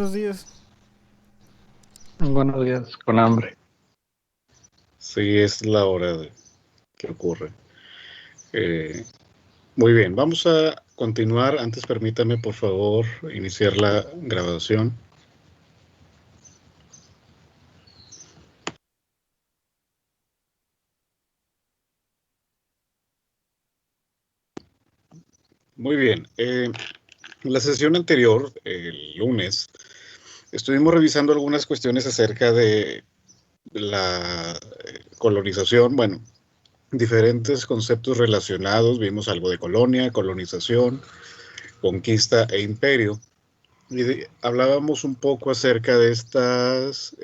buenos días. Buenos días, con hambre. Sí, es la hora de que ocurre. Eh, Muy bien, vamos a continuar. Antes permítame, por favor, iniciar la grabación. Muy bien. En la sesión anterior, el lunes, estuvimos revisando algunas cuestiones acerca de la colonización. Bueno, diferentes conceptos relacionados. Vimos algo de colonia, colonización, conquista e imperio. Hablábamos un poco acerca de estas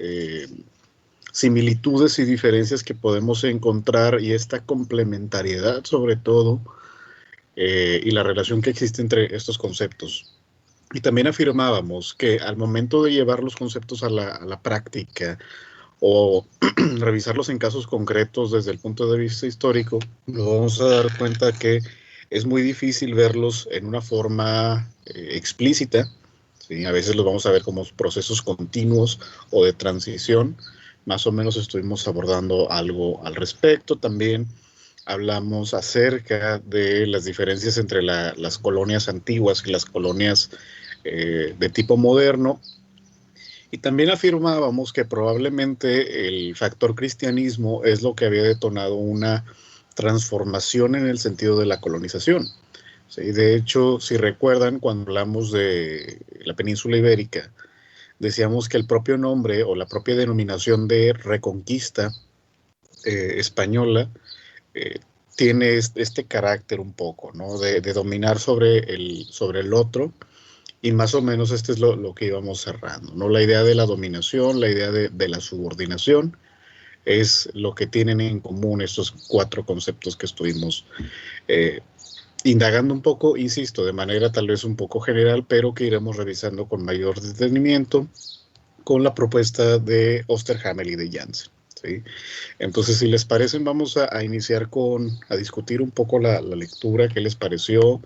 similitudes y diferencias que podemos encontrar y esta complementariedad sobre todo y la relación que existe entre estos conceptos. Y también afirmábamos que al momento de llevar los conceptos a la práctica o revisarlos en casos concretos desde el punto de vista histórico, nos vamos a dar cuenta que es muy difícil verlos en una forma explícita. ¿Sí? A veces los vamos a ver como procesos continuos o de transición. Más o menos estuvimos abordando algo al respecto. También hablamos acerca de las diferencias entre las colonias antiguas y las colonias de tipo moderno. Y también afirmábamos que probablemente el factor cristianismo es lo que había detonado una transformación en el sentido de la colonización. Sí, de hecho, si recuerdan, cuando hablamos de la península ibérica, decíamos que el propio nombre o la propia denominación de reconquista española eh, tiene este carácter un poco, ¿no? De dominar sobre el otro, y más o menos este es lo que íbamos cerrando, ¿no? La idea de la dominación, la idea de la subordinación, es lo que tienen en común estos cuatro conceptos que estuvimos eh, indagando un poco, insisto, de manera tal vez un poco general, pero que iremos revisando con mayor detenimiento con la propuesta de Osterhammel y de Janssen. ¿Sí? Entonces, si les parece, vamos a iniciar a discutir un poco la lectura, qué les pareció,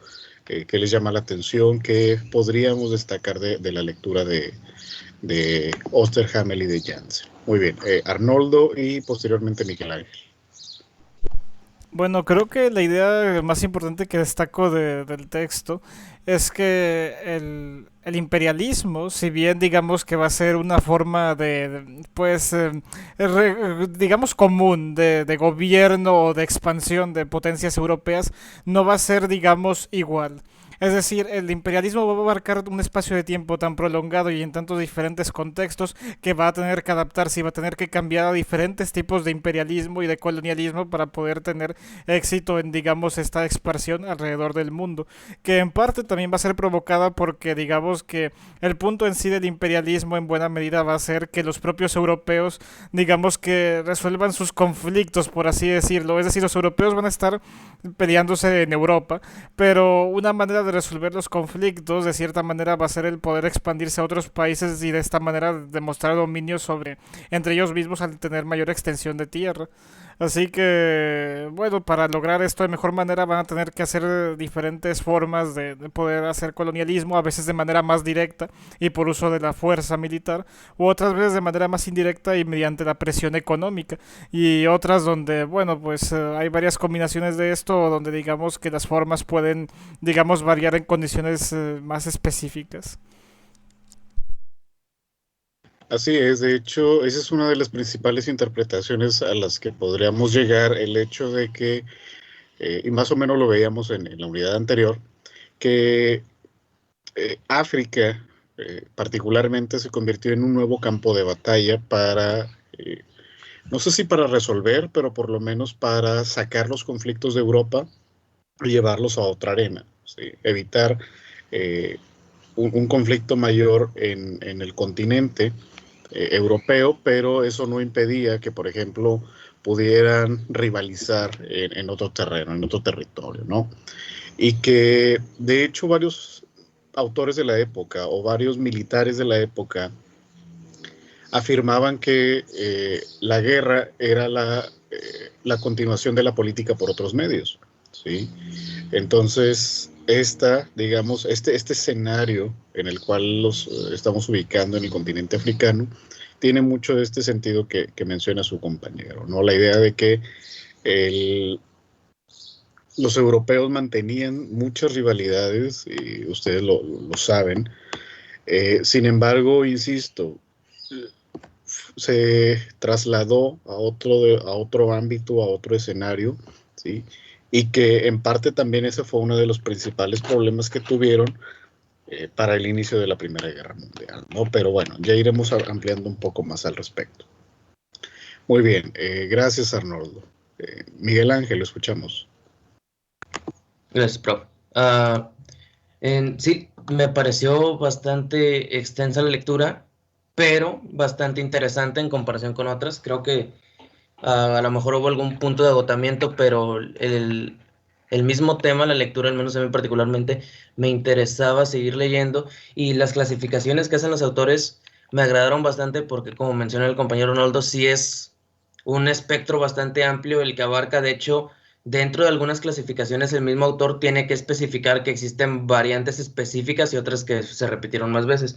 qué les llama la atención, qué podríamos destacar de la lectura de Osterhammel y de Janssen. Muy bien, Arnoldo y posteriormente Miguel Ángel. Bueno, creo que la idea más importante que destaco del texto es que el imperialismo, si bien digamos que va a ser una forma pues, digamos común de gobierno o de expansión de potencias europeas, no va a ser, digamos, igual. Es decir, el imperialismo va a abarcar un espacio de tiempo tan prolongado y en tantos diferentes contextos que va a tener que adaptarse y va a tener que cambiar a diferentes tipos de imperialismo y de colonialismo para poder tener éxito en, digamos, esta expansión alrededor del mundo, que en parte también va a ser provocada porque, digamos, que el punto en sí del imperialismo en buena medida va a ser que los propios europeos, digamos, que resuelvan sus conflictos, por así decirlo. Es decir, los europeos van a estar peleándose en Europa, pero una manera de resolver los conflictos de cierta manera va a ser el poder expandirse a otros países y de esta manera demostrar dominio sobre entre ellos mismos al tener mayor extensión de tierra. Así que, bueno, para lograr esto de mejor manera van a tener que hacer diferentes formas de poder hacer colonialismo, a veces de manera más directa y por uso de la fuerza militar, u otras veces de manera más indirecta y mediante la presión económica, y otras donde, bueno, pues hay varias combinaciones de esto, donde digamos que las formas pueden, digamos, variar en condiciones más específicas. Así es, de hecho, esa es una de las principales interpretaciones a las que podríamos llegar, el hecho de que, y más o menos lo veíamos en la unidad anterior, que África particularmente se convirtió en un nuevo campo de batalla para, no sé si para resolver, pero por lo menos para sacar los conflictos de Europa y llevarlos a otra arena, ¿sí? Evitar eh, un conflicto mayor en el continente europeo, pero eso no impedía que, por ejemplo, pudieran rivalizar en otro terreno, en otro territorio, ¿no? Y que de hecho varios autores de la época o varios militares de la época afirmaban que la guerra era la continuación de la política por otros medios, ¿sí? Entonces, digamos, este escenario en el cual los estamos ubicando en el continente africano tiene mucho de este sentido que menciona su compañero, ¿no? La idea de que el, los europeos mantenían muchas rivalidades, y ustedes lo saben. Sin embargo, insisto, se trasladó a otro ámbito, a otro escenario, ¿sí? Y que en parte también ese fue uno de los principales problemas que tuvieron para el inicio de la Primera Guerra Mundial, ¿no? Pero bueno, ya iremos ampliando un poco más al respecto. Muy bien, gracias Arnoldo. Miguel Ángel, lo escuchamos. Gracias, profe. Ah, sí, me pareció bastante extensa la lectura, pero bastante interesante en comparación con otras. Creo que a lo mejor hubo algún punto de agotamiento, pero el mismo tema, la lectura, al menos a mí particularmente, me interesaba seguir leyendo y las clasificaciones que hacen los autores me agradaron bastante porque, como menciona el compañero Ronaldo, sí es un espectro bastante amplio el que abarca. De hecho, dentro de algunas clasificaciones el mismo autor tiene que especificar que existen variantes específicas y otras que se repitieron más veces.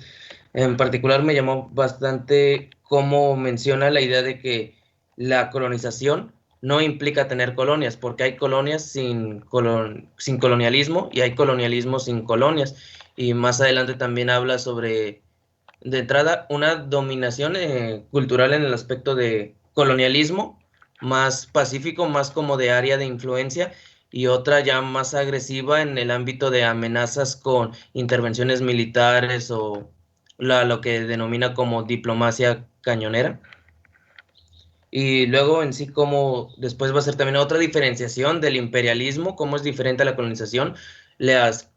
En particular me llamó bastante cómo menciona la idea de que la colonización no implica tener colonias, porque hay colonias sin colonialismo y hay colonialismo sin colonias. Y más adelante también habla sobre, de entrada, una dominación cultural en el aspecto de colonialismo, más pacífico, más como de área de influencia, y otra ya más agresiva en el ámbito de amenazas con intervenciones militares o lo que denomina como diplomacia cañonera. Y luego en sí como después va a ser también otra diferenciación del imperialismo, cómo es diferente a la colonización, las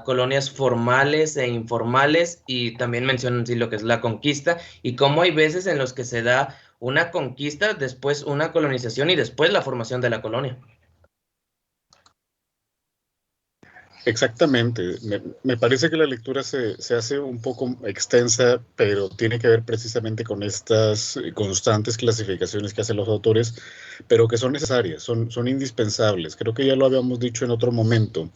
colonias formales e informales, y también mencionan sí lo que es la conquista y cómo hay veces en los que se da una conquista, después una colonización y después la formación de la colonia. Exactamente. Me parece que la lectura se hace un poco extensa, pero tiene que ver precisamente con estas constantes clasificaciones que hacen los autores, pero que son necesarias, son indispensables. Creo que ya lo habíamos dicho en otro momento,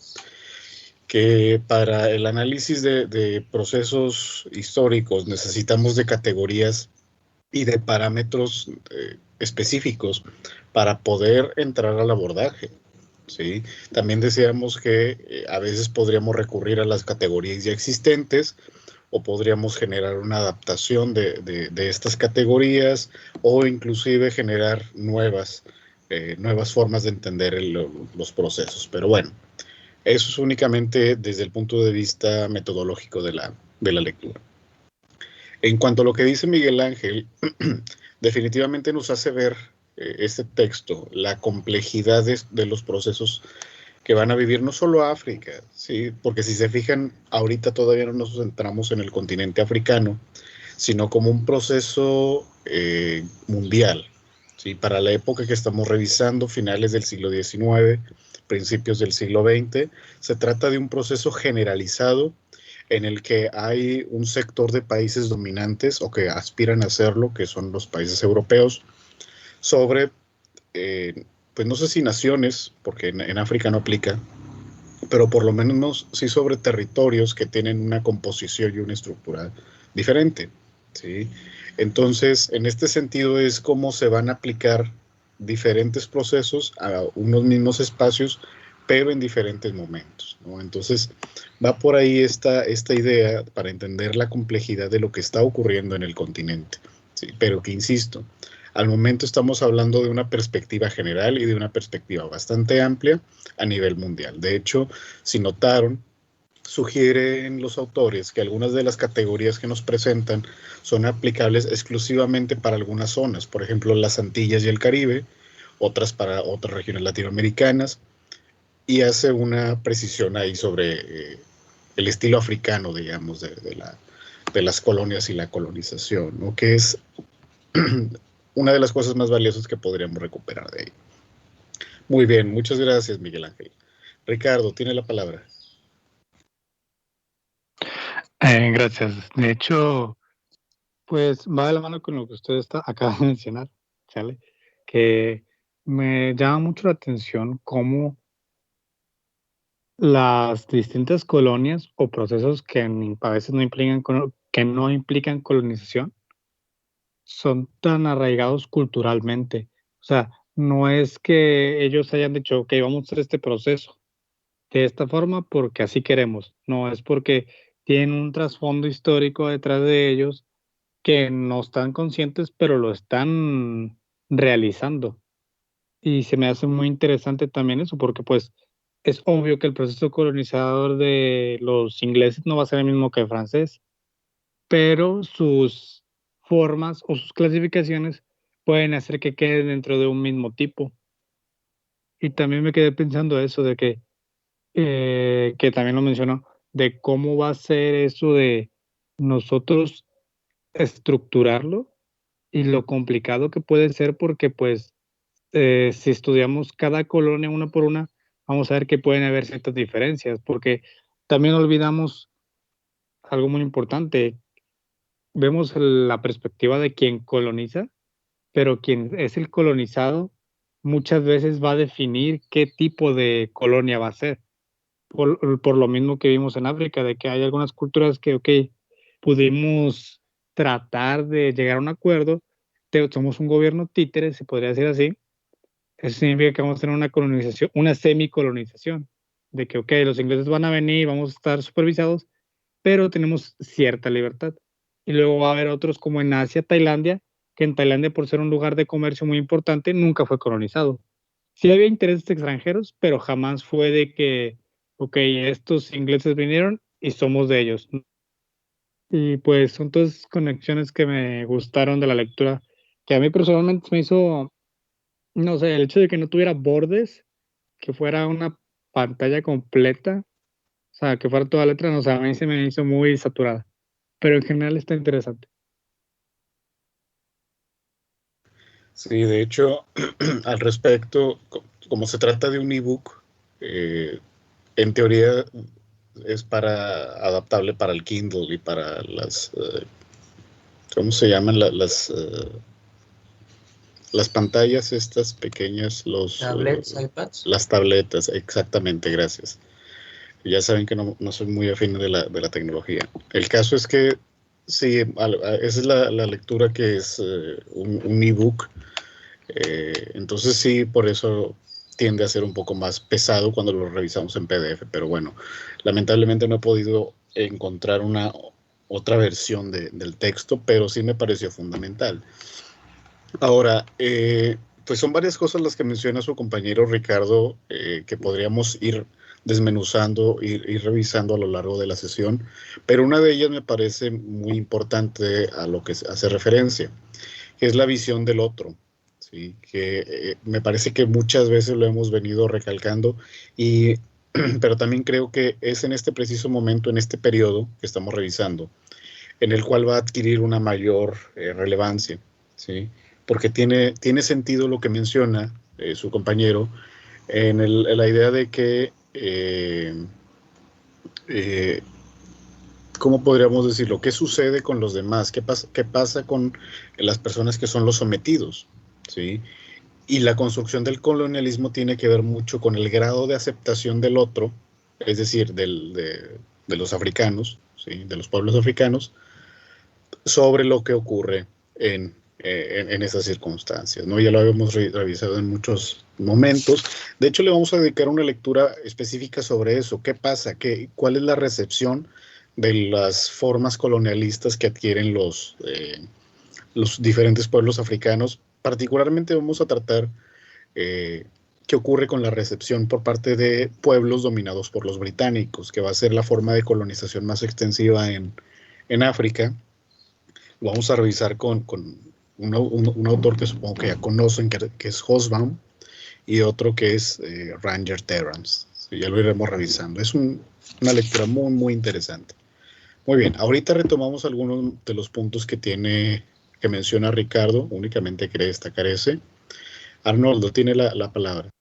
que para el análisis de procesos históricos necesitamos de categorías y de parámetros específicos para poder entrar al abordaje. ¿Sí? También decíamos que a veces podríamos recurrir a las categorías ya existentes o podríamos generar una adaptación de estas categorías o inclusive generar nuevas formas de entender los procesos. Pero bueno, eso es únicamente desde el punto de vista metodológico de la lectura. En cuanto a lo que dice Miguel Ángel, definitivamente nos hace ver este texto, la complejidad de los procesos que van a vivir no solo África, ¿sí? Porque si se fijan, ahorita todavía no nos centramos en el continente africano, sino como un proceso mundial, ¿sí? Para la época que estamos revisando, finales del siglo XIX, principios del siglo XX, se trata de un proceso generalizado en el que hay un sector de países dominantes o que aspiran a hacerlo, que son los países europeos, sobre, pues no sé si naciones, porque en África no aplica, pero por lo menos sí sobre territorios que tienen una composición y una estructura diferente, ¿sí? Entonces, en este sentido es cómo se van a aplicar diferentes procesos a unos mismos espacios, pero en diferentes momentos, ¿no? Entonces, va por ahí esta idea para entender la complejidad de lo que está ocurriendo en el continente, ¿sí? Pero que, insisto, al momento estamos hablando de una perspectiva general y de una perspectiva bastante amplia a nivel mundial. De hecho, si notaron, sugieren los autores que algunas de las categorías que nos presentan son aplicables exclusivamente para algunas zonas, por ejemplo, las Antillas y el Caribe, otras para otras regiones latinoamericanas, y hace una precisión ahí sobre el estilo africano, digamos, de las colonias y la colonización, ¿no? Que es una de las cosas más valiosas que podríamos recuperar de ahí. Muy bien, muchas gracias, Miguel Ángel. Ricardo, tiene la palabra. Gracias. De hecho, pues va de la mano con lo que usted acaba de mencionar, ¿sale? Que me llama mucho la atención cómo las distintas colonias o procesos que a veces que no implican colonización son tan arraigados culturalmente. O sea, no es que ellos hayan dicho, ok, vamos a hacer este proceso de esta forma porque así queremos. No, es porque tienen un trasfondo histórico detrás de ellos que no están conscientes, pero lo están realizando. Y se me hace muy interesante también eso, porque pues es obvio que el proceso colonizador de los ingleses no va a ser el mismo que el francés, pero sus formas o sus clasificaciones pueden hacer que queden dentro de un mismo tipo. Y también me quedé pensando eso de que también lo mencionó, de cómo va a ser eso de nosotros estructurarlo y lo complicado que puede ser porque pues si estudiamos cada colonia una por una, vamos a ver que pueden haber ciertas diferencias, porque también olvidamos algo muy importante. Vemos la perspectiva de quien coloniza, pero quien es el colonizado muchas veces va a definir qué tipo de colonia va a ser. Por lo mismo que vimos en África, de que hay algunas culturas que, ok, pudimos tratar de llegar a un acuerdo, somos un gobierno títere, se podría decir así. Eso significa que vamos a tener una colonización, una semicolonización, de que, ok, los ingleses van a venir, vamos a estar supervisados, pero tenemos cierta libertad. Y luego va a haber otros como en Asia, Tailandia, que en Tailandia, por ser un lugar de comercio muy importante, nunca fue colonizado. Sí había intereses extranjeros, pero jamás fue de que, ok, estos ingleses vinieron y somos de ellos. Y pues son todas conexiones que me gustaron de la lectura, que a mí personalmente me hizo, no sé, el hecho de que no tuviera bordes, que fuera una pantalla completa, o sea, que fuera toda letra, no, o sea, a mí se me hizo muy saturada, pero en general está interesante. Sí, de hecho, al respecto, como se trata de un ebook, en teoría es adaptable para el Kindle y para las, ¿cómo se llaman? Las pantallas estas pequeñas, Tablets, iPads. las tabletas, exactamente, gracias. Ya saben que no soy muy afín de la tecnología. El caso es que sí, esa es la lectura que es un ebook. Entonces sí, por eso tiende a ser un poco más pesado cuando lo revisamos en PDF, pero bueno, lamentablemente no he podido encontrar una otra versión del texto, pero sí me pareció fundamental. Ahora, pues son varias cosas las que menciona su compañero Ricardo, que podríamos ir desmenuzando, ir revisando a lo largo de la sesión, pero una de ellas me parece muy importante a lo que hace referencia, que es la visión del otro, ¿sí? Que me parece que muchas veces lo hemos venido recalcando, y, pero también creo que es en este preciso momento, en este periodo que estamos revisando, en el cual va a adquirir una mayor relevancia, ¿sí? Porque tiene sentido lo que menciona su compañero en la idea de que, eh, ¿cómo podríamos decirlo? ¿Qué sucede con los demás? Qué pasa con las personas que son los sometidos? ¿Sí? Y la construcción del colonialismo tiene que ver mucho con el grado de aceptación del otro, es decir, de los africanos, ¿sí? De los pueblos africanos, sobre lo que ocurre en esas circunstancias, ¿no? Ya lo habíamos revisado en muchos momentos. De hecho, le vamos a dedicar una lectura específica sobre eso. ¿Qué pasa? ¿Cuál es la recepción de las formas colonialistas que adquieren los diferentes pueblos africanos? Particularmente vamos a tratar qué ocurre con la recepción por parte de pueblos dominados por los británicos, que va a ser la forma de colonización más extensiva en África. Vamos a revisar con un autor que supongo que ya conocen, que es Hobsbawm, y otro que es Ranger Terrance. Sí, ya lo iremos revisando. Es una lectura muy, muy interesante. Muy bien, ahorita retomamos algunos de los puntos que menciona Ricardo, únicamente quería destacar ese. Arnoldo tiene la palabra.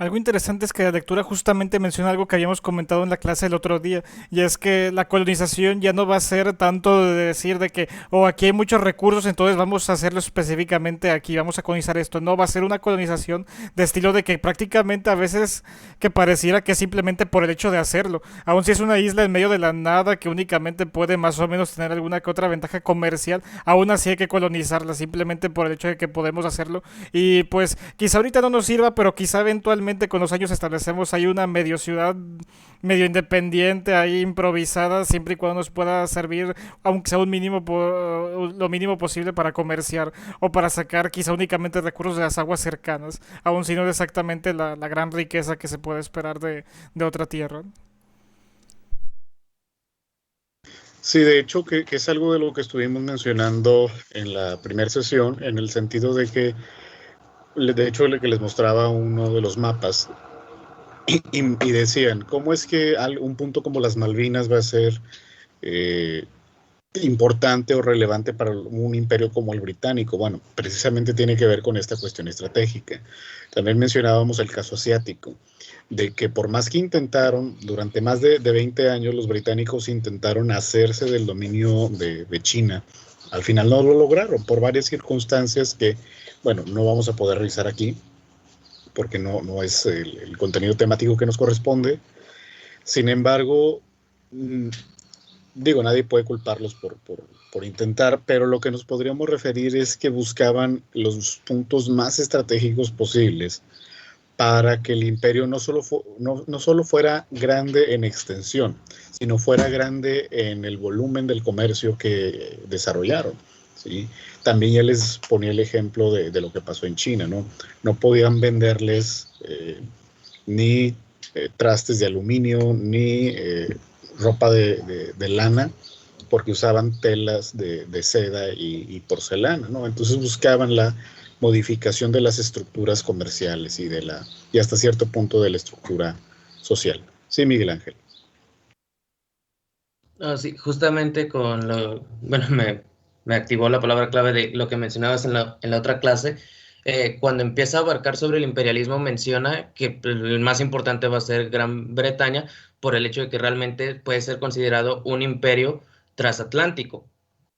Algo interesante es que la lectura justamente menciona algo que habíamos comentado en la clase el otro día, y es que la colonización ya no va a ser tanto de decir de que, oh, aquí hay muchos recursos, entonces vamos a hacerlo específicamente aquí, vamos a colonizar esto. No, va a ser una colonización de estilo de que prácticamente a veces que pareciera que es simplemente por el hecho de hacerlo. Aun si es una isla en medio de la nada que únicamente puede más o menos tener alguna que otra ventaja comercial, aún así hay que colonizarla simplemente por el hecho de que podemos hacerlo. Y pues quizá ahorita no nos sirva, pero quizá eventualmente con los años establecemos ahí una medio ciudad, medio independiente, ahí improvisada, siempre y cuando nos pueda servir, aunque sea un mínimo, lo mínimo posible para comerciar o para sacar quizá únicamente recursos de las aguas cercanas, aun si no es exactamente la gran riqueza que se puede esperar de otra tierra. Sí, de hecho, que es algo de lo que estuvimos mencionando en la primera sesión, en el sentido de que, de hecho, que les mostraba uno de los mapas y decían, ¿cómo es que un punto como las Malvinas va a ser eh, importante o relevante para un imperio como el británico? Bueno, precisamente tiene que ver con esta cuestión estratégica. También mencionábamos el caso asiático, de que por más que intentaron, durante más de 20 años los británicos intentaron hacerse del dominio de China. Al final no lo lograron por varias circunstancias que, bueno, no vamos a poder revisar aquí, porque no es el contenido temático que nos corresponde. Sin embargo, digo, nadie puede culparlos por intentar, pero lo que nos podríamos referir es que buscaban los puntos más estratégicos posibles para que el imperio no solo fuera grande en extensión, sino fuera grande en el volumen del comercio que desarrollaron, ¿sí? También ya les ponía el ejemplo de lo que pasó en China, ¿no? No podían venderles ni trastes de aluminio, ni ropa de lana, porque usaban telas de seda y porcelana, ¿no? Entonces buscaban la modificación de las estructuras comerciales y hasta cierto punto de la estructura social. Sí, Miguel Ángel. Sí, justamente bueno, me activó la palabra clave de lo que mencionabas en la otra clase. Cuando empieza a abarcar sobre el imperialismo, menciona que pues, el más importante va a ser Gran Bretaña por el hecho de que realmente puede ser considerado un imperio transatlántico,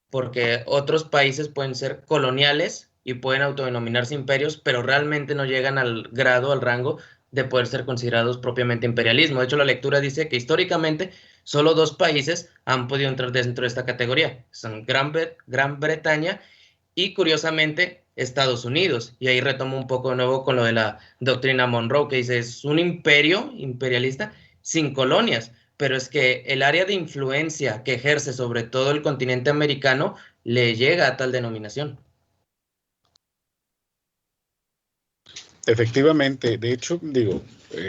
porque otros países pueden ser coloniales y pueden autodenominarse imperios, pero realmente no llegan al grado, al rango de poder ser considerados propiamente imperialismo. De hecho, la lectura dice que históricamente solo dos países han podido entrar dentro de esta categoría. Son Gran Bretaña y, curiosamente, Estados Unidos. Y ahí retomo un poco de nuevo con lo de la doctrina Monroe, que dice, es un imperio imperialista sin colonias, pero es que el área de influencia que ejerce sobre todo el continente americano le llega a tal denominación. Efectivamente, de hecho, digo,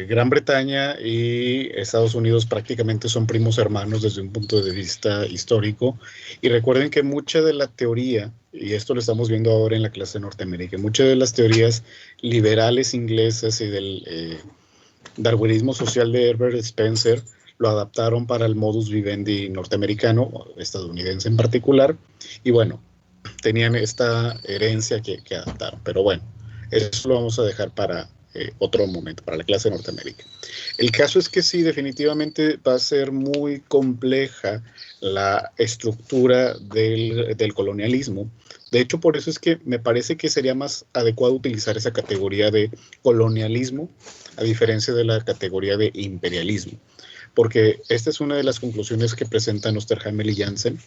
Gran Bretaña y Estados Unidos prácticamente son primos hermanos desde un punto de vista histórico. Y recuerden que mucha de la teoría, y esto lo estamos viendo ahora en la clase de Norteamérica, muchas de las teorías liberales inglesas y del darwinismo social de Herbert Spencer lo adaptaron para el modus vivendi norteamericano, estadounidense en particular, y bueno, tenían esta herencia que adaptaron. Pero bueno, eso lo vamos a dejar para otro momento, para la clase de Norteamérica. El caso es que sí, definitivamente va a ser muy compleja la estructura del colonialismo. De hecho, por eso es que me parece que sería más adecuado utilizar esa categoría de colonialismo a diferencia de la categoría de imperialismo, porque esta es una de las conclusiones que presentan Osterhamel y Jansen.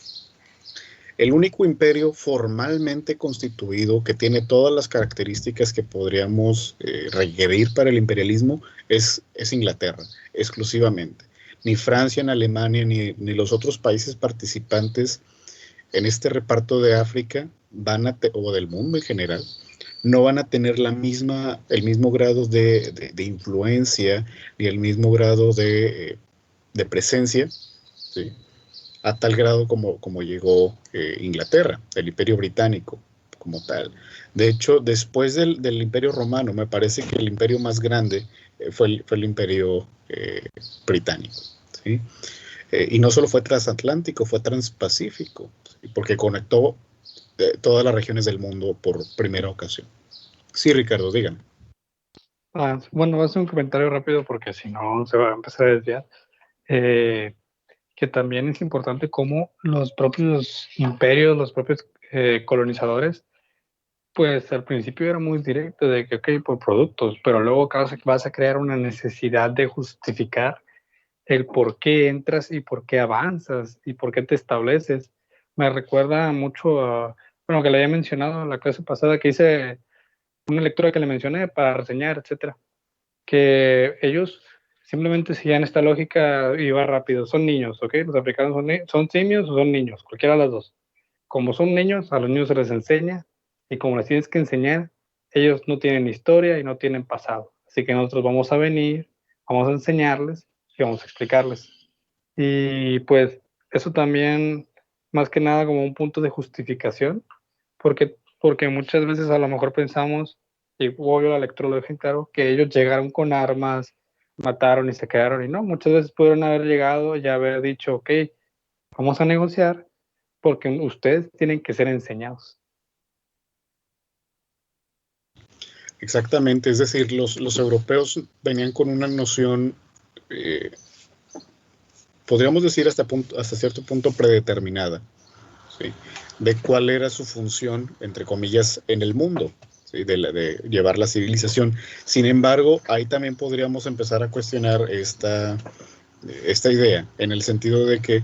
El único imperio formalmente constituido que tiene todas las características que podríamos requerir para el imperialismo es Inglaterra, exclusivamente. Ni Francia, ni Alemania, ni los otros países participantes en este reparto de África o del mundo en general, no van a tener el mismo grado de influencia ni el mismo grado de presencia, ¿sí?, a tal grado como llegó Inglaterra, el Imperio Británico como tal. De hecho, después del Imperio Romano, me parece que el imperio más grande fue el Imperio Británico, ¿sí? Y no solo fue transatlántico, fue transpacífico, ¿sí?, porque conectó todas las regiones del mundo por primera ocasión. Sí, Ricardo, dígame. Bueno, voy a hacer un comentario rápido porque si no se va a empezar a desviar. Eh, que también es importante cómo los propios imperios, los propios colonizadores, pues al principio era muy directo de que, ok, por productos, pero luego vas a crear una necesidad de justificar el por qué entras y por qué avanzas y por qué te estableces. Me recuerda mucho a, bueno, que le había mencionado en la clase pasada que hice una lectura que le mencioné para reseñar, etcétera, que ellos simplemente seguían esta lógica y va rápido. Son niños, ¿ok? Los africanos son simios o son niños, cualquiera de las dos. Como son niños, a los niños se les enseña y como les tienes que enseñar, ellos no tienen historia y no tienen pasado. Así que nosotros vamos a venir, vamos a enseñarles y vamos a explicarles. Y pues eso también, más que nada, como un punto de justificación, porque muchas veces a lo mejor pensamos, y obvio la lectura lo deja en claro, que ellos llegaron con armas, mataron y se quedaron, y no, muchas veces pudieron haber llegado y haber dicho, ok, vamos a negociar, porque ustedes tienen que ser enseñados. Exactamente, es decir, los europeos venían con una noción, eh, podríamos decir hasta cierto punto predeterminada, ¿sí? De cuál era su función, entre comillas, en el mundo, ¿sí? De llevar la civilización. Sin embargo, ahí también podríamos empezar a cuestionar esta idea, en el sentido de que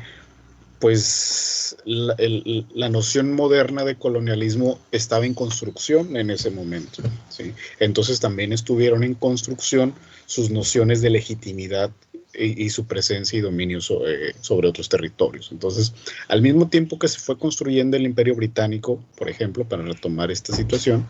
pues la noción moderna de colonialismo estaba en construcción en ese momento, ¿sí? Entonces también estuvieron en construcción sus nociones de legitimidad y su presencia y dominio sobre otros territorios. Entonces, al mismo tiempo que se fue construyendo el Imperio Británico, por ejemplo, para retomar esta situación,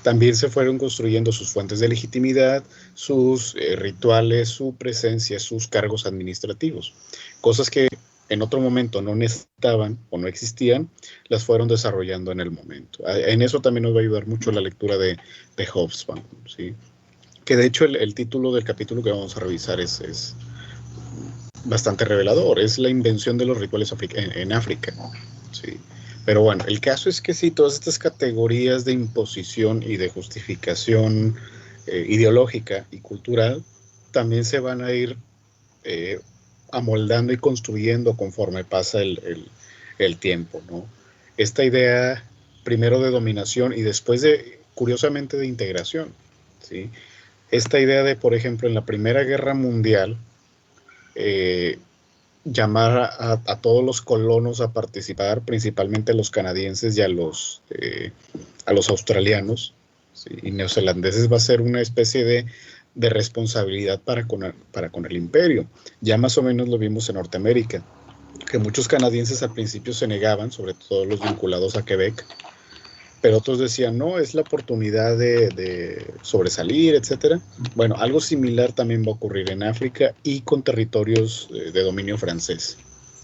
también se fueron construyendo sus fuentes de legitimidad, sus rituales, su presencia, sus cargos administrativos, cosas que en otro momento no necesitaban o no existían, las fueron desarrollando en el momento. En eso también nos va a ayudar mucho la lectura de Hobsbawm, ¿sí? Que de hecho el título del capítulo que vamos a revisar es bastante revelador, es la invención de los rituales en África, ¿sí? Pero bueno, el caso es que sí, todas estas categorías de imposición y de justificación ideológica y cultural también se van a ir eh, amoldando y construyendo conforme pasa el tiempo, ¿no? Esta idea primero de dominación y después curiosamente, de integración, ¿sí? Esta idea de, por ejemplo, en la Primera Guerra Mundial, eh, llamar a todos los colonos a participar, principalmente a los canadienses y a los australianos, ¿sí? Y neozelandeses, va a ser una especie de responsabilidad para con el imperio. Ya más o menos lo vimos en Norteamérica, que muchos canadienses al principio se negaban, sobre todo los vinculados a Quebec, pero otros decían, no, es la oportunidad de sobresalir, etcétera. Bueno, algo similar también va a ocurrir en África y con territorios de dominio francés,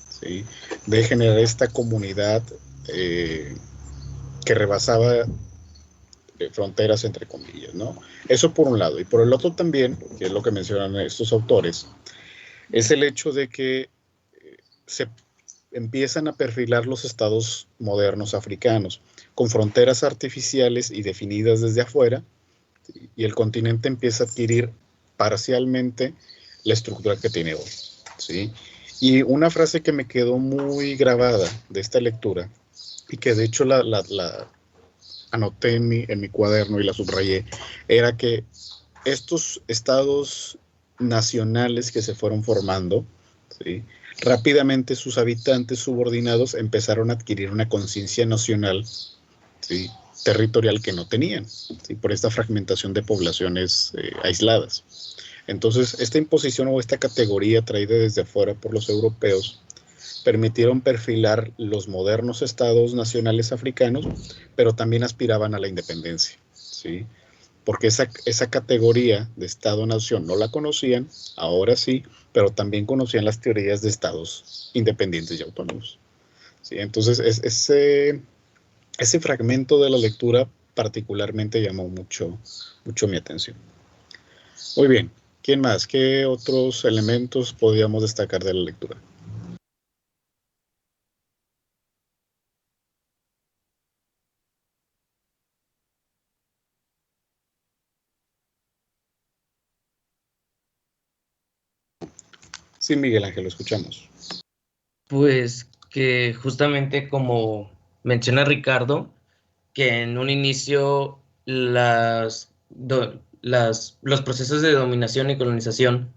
¿sí? De generar esta comunidad eh, que rebasaba fronteras, entre comillas, ¿no? Eso por un lado. Y por el otro también, que es lo que mencionan estos autores, es el hecho de que se empiezan a perfilar los estados modernos africanos con fronteras artificiales y definidas desde afuera, y el continente empieza a adquirir parcialmente la estructura que tiene hoy, ¿sí? Y una frase que me quedó muy grabada de esta lectura, y que de hecho la anoté en mi cuaderno y la subrayé, era que estos estados nacionales que se fueron formando, ¿sí? Rápidamente sus habitantes subordinados empezaron a adquirir una conciencia nacional, ¿sí? Territorial que no tenían, ¿sí? Por esta fragmentación de poblaciones aisladas. Entonces, esta imposición o esta categoría traída desde afuera por los europeos permitieron perfilar los modernos estados nacionales africanos, pero también aspiraban a la independencia, ¿sí? Porque esa categoría de Estado-nación no la conocían, ahora sí, pero también conocían las teorías de estados independientes y autónomos, ¿sí? Entonces, ese fragmento de la lectura particularmente llamó mucho mi atención. Muy bien, ¿quién más? ¿Qué otros elementos podríamos destacar de la lectura? Sí, Miguel Ángel, lo escuchamos. Pues que justamente como menciona Ricardo, que en un inicio los procesos de dominación y colonización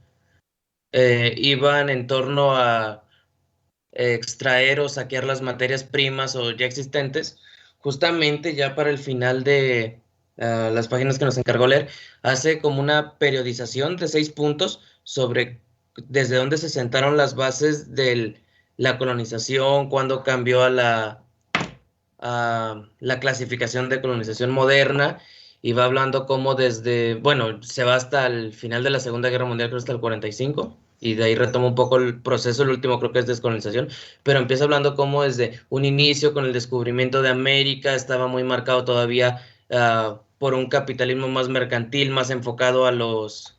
iban en torno a extraer o saquear las materias primas o ya existentes. Justamente ya para el final de las páginas que nos encargó leer, hace como una periodización de 6 puntos sobre desde dónde se sentaron las bases de la colonización, cuándo cambió a la clasificación de colonización moderna, y va hablando cómo desde, bueno, se va hasta el final de la Segunda Guerra Mundial, creo hasta el 45, y de ahí retoma un poco el proceso, el último creo que es descolonización, pero empieza hablando cómo desde un inicio con el descubrimiento de América estaba muy marcado todavía por un capitalismo más mercantil, más enfocado a los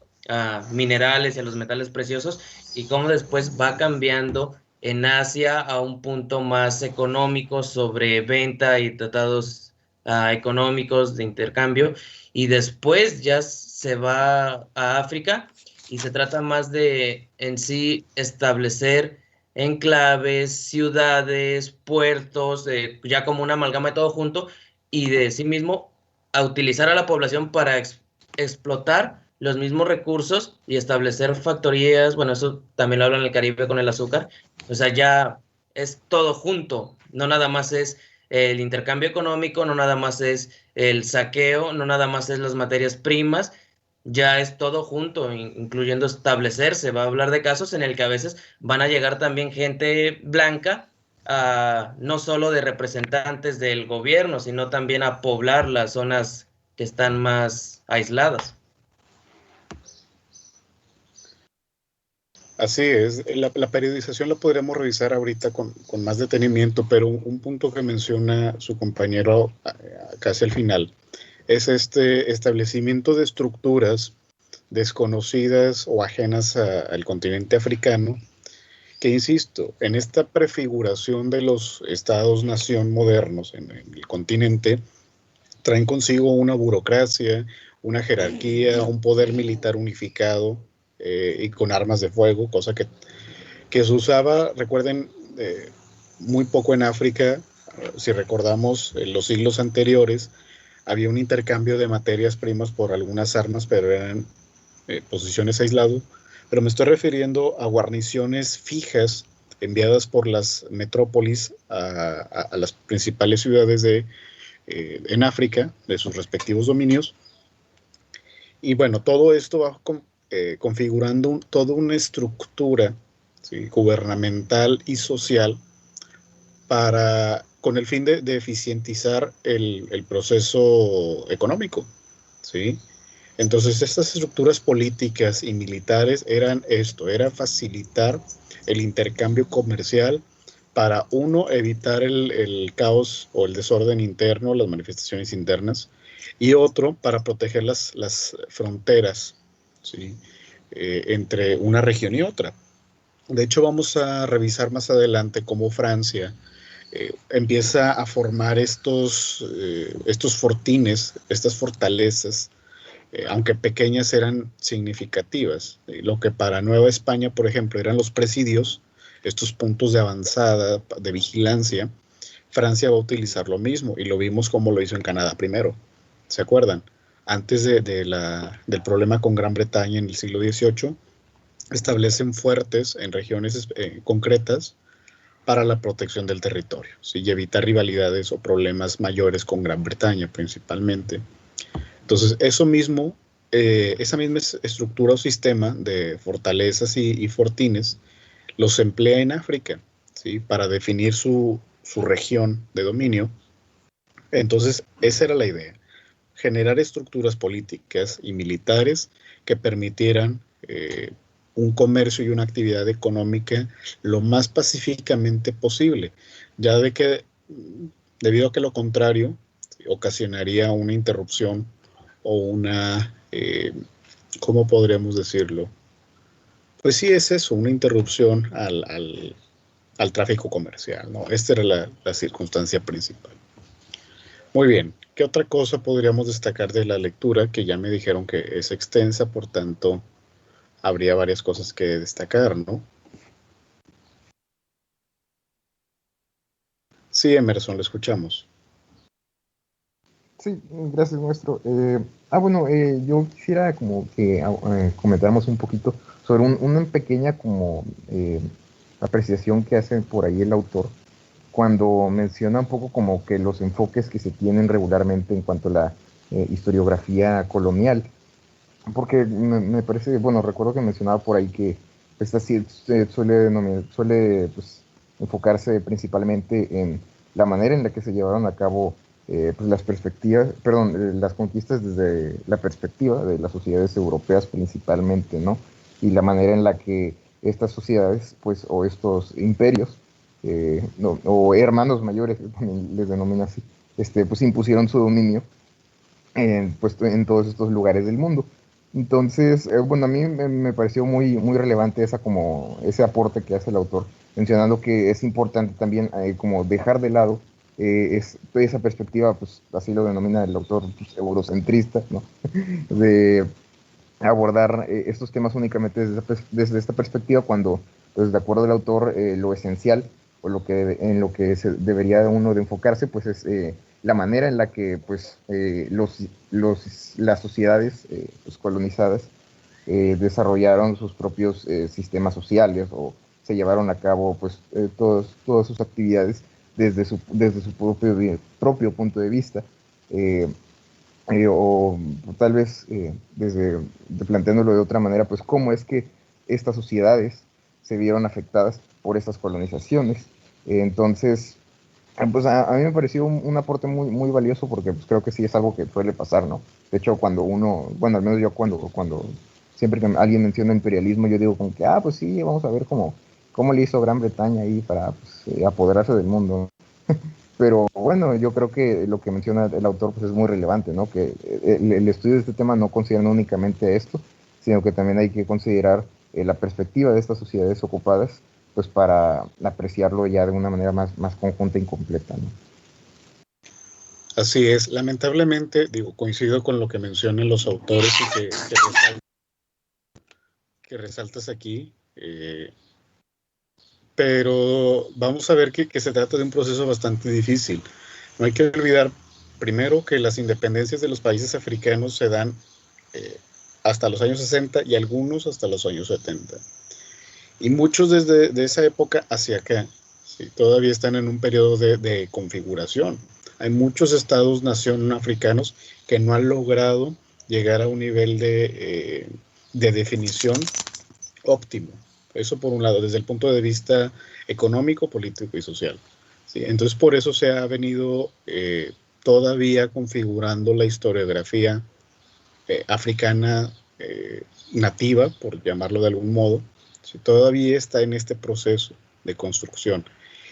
minerales y a los metales preciosos, y cómo después va cambiando en Asia a un punto más económico sobre venta y tratados económicos de intercambio, y después ya se va a África y se trata más de en sí establecer enclaves, ciudades, puertos, ya como una amalgama de todo junto, y de sí mismo a utilizar a la población para explotar los mismos recursos y establecer factorías. Bueno, eso también lo hablan en el Caribe con el azúcar. O sea, ya es todo junto, no nada más es el intercambio económico, no nada más es el saqueo, no nada más es las materias primas, ya es todo junto, incluyendo establecerse. Va a hablar de casos en el que a veces van a llegar también gente blanca, no solo de representantes del gobierno, sino también a poblar las zonas que están más aisladas. Así es, la periodización la podríamos revisar ahorita con más detenimiento, pero un punto que menciona su compañero casi al final es este establecimiento de estructuras desconocidas o ajenas al continente africano, que insisto, en esta prefiguración de los estados-nación modernos en el continente, traen consigo una burocracia, una jerarquía, un poder militar unificado y con armas de fuego, cosa que se usaba, recuerden, muy poco en África. Si recordamos los siglos anteriores, había un intercambio de materias primas por algunas armas, pero eran posiciones aisladas. Pero me estoy refiriendo a guarniciones fijas enviadas por las metrópolis a las principales ciudades en África, de sus respectivos dominios. Y bueno, todo esto va configurando toda una estructura, ¿sí?, gubernamental y social con el fin de eficientizar el proceso económico, ¿sí? Entonces, estas estructuras políticas y militares eran esto, era facilitar el intercambio comercial para, uno, evitar el caos o el desorden interno, las manifestaciones internas, y otro, para proteger las fronteras, ¿sí?, entre una región y otra. De hecho, vamos a revisar más adelante cómo Francia empieza a formar estos fortines, estas fortalezas, aunque pequeñas, eran significativas. Lo que para Nueva España, por ejemplo, eran los presidios, estos puntos de avanzada, de vigilancia, Francia va a utilizar lo mismo, y lo vimos como lo hizo en Canadá primero. ¿Se acuerdan? Antes del problema con Gran Bretaña en el siglo XVIII, establecen fuertes en regiones concretas para la protección del territorio, ¿sí?, y evitar rivalidades o problemas mayores con Gran Bretaña principalmente. Entonces, esa misma estructura o sistema de fortalezas y fortines los emplea en África, ¿sí?, para definir su región de dominio. Entonces, esa era la idea, generar estructuras políticas y militares que permitieran un comercio y una actividad económica lo más pacíficamente posible, ya debido a que lo contrario ocasionaría una interrupción o ¿cómo podríamos decirlo? Pues sí, es eso, una interrupción al tráfico comercial, ¿no? Esta era la circunstancia principal. Muy bien, ¿qué otra cosa podríamos destacar de la lectura? Que ya me dijeron que es extensa, por tanto, habría varias cosas que destacar, ¿no? Sí, Emerson, lo escuchamos. Sí, gracias, maestro. Bueno, yo quisiera como que comentáramos un poquito sobre una pequeña como apreciación que hace por ahí el autor cuando menciona un poco como que los enfoques que se tienen regularmente en cuanto a la historiografía colonial. Porque me parece, bueno, recuerdo que mencionaba por ahí que esta sí suele pues, enfocarse principalmente en la manera en la que se llevaron a cabo pues las perspectivas, perdón, las conquistas desde la perspectiva de las sociedades europeas principalmente, ¿no? Y la manera en la que estas sociedades, pues, o estos imperios, no, o hermanos mayores, también les denomina así, pues impusieron su dominio pues, en todos estos lugares del mundo. Entonces, bueno, a mí me pareció muy relevante ese aporte que hace el autor, mencionando que es importante también como dejar de lado esa perspectiva, pues así lo denomina el autor, pues, eurocentrista, ¿no? De abordar estos temas únicamente desde esta perspectiva cuando, pues de acuerdo al autor, lo esencial o en lo que debería uno de enfocarse, pues es la manera en la que pues, las sociedades pues, colonizadas desarrollaron sus propios sistemas sociales o se llevaron a cabo pues, todas sus actividades desde su propio punto de vista. Eh, o tal vez planteándolo de otra manera, pues cómo es que estas sociedades se vieron afectadas por estas colonizaciones. Entonces, pues a mí me pareció un aporte muy valioso porque pues, creo que sí es algo que suele pasar, ¿no? De hecho, cuando uno, bueno, al menos yo cuando siempre que alguien menciona imperialismo, yo digo como que, pues sí, vamos a ver cómo le hizo Gran Bretaña ahí para pues, apoderarse del mundo. Pero bueno, yo creo que lo que menciona el autor pues, es muy relevante, ¿no? Que el estudio de este tema no considera únicamente esto, sino que también hay que considerar la perspectiva de estas sociedades ocupadas, pues para apreciarlo ya de una manera más conjunta y completa, ¿no? Así es, lamentablemente, coincido con lo que mencionan los autores y que resaltas aquí, pero vamos a ver que se trata de un proceso bastante difícil. No hay que olvidar, primero, que las independencias de los países africanos se dan hasta los años 60 y algunos hasta los años 70. Y muchos desde esa época hacia acá, ¿sí? Todavía están en un periodo de configuración. Hay muchos estados-nación africanos que no han logrado llegar a un nivel de definición óptimo. Eso por un lado, desde el punto de vista económico, político y social. ¿Sí? Entonces, por eso se ha venido todavía configurando la historiografía africana nativa, por llamarlo de algún modo. ¿Sí? Todavía está en este proceso de construcción.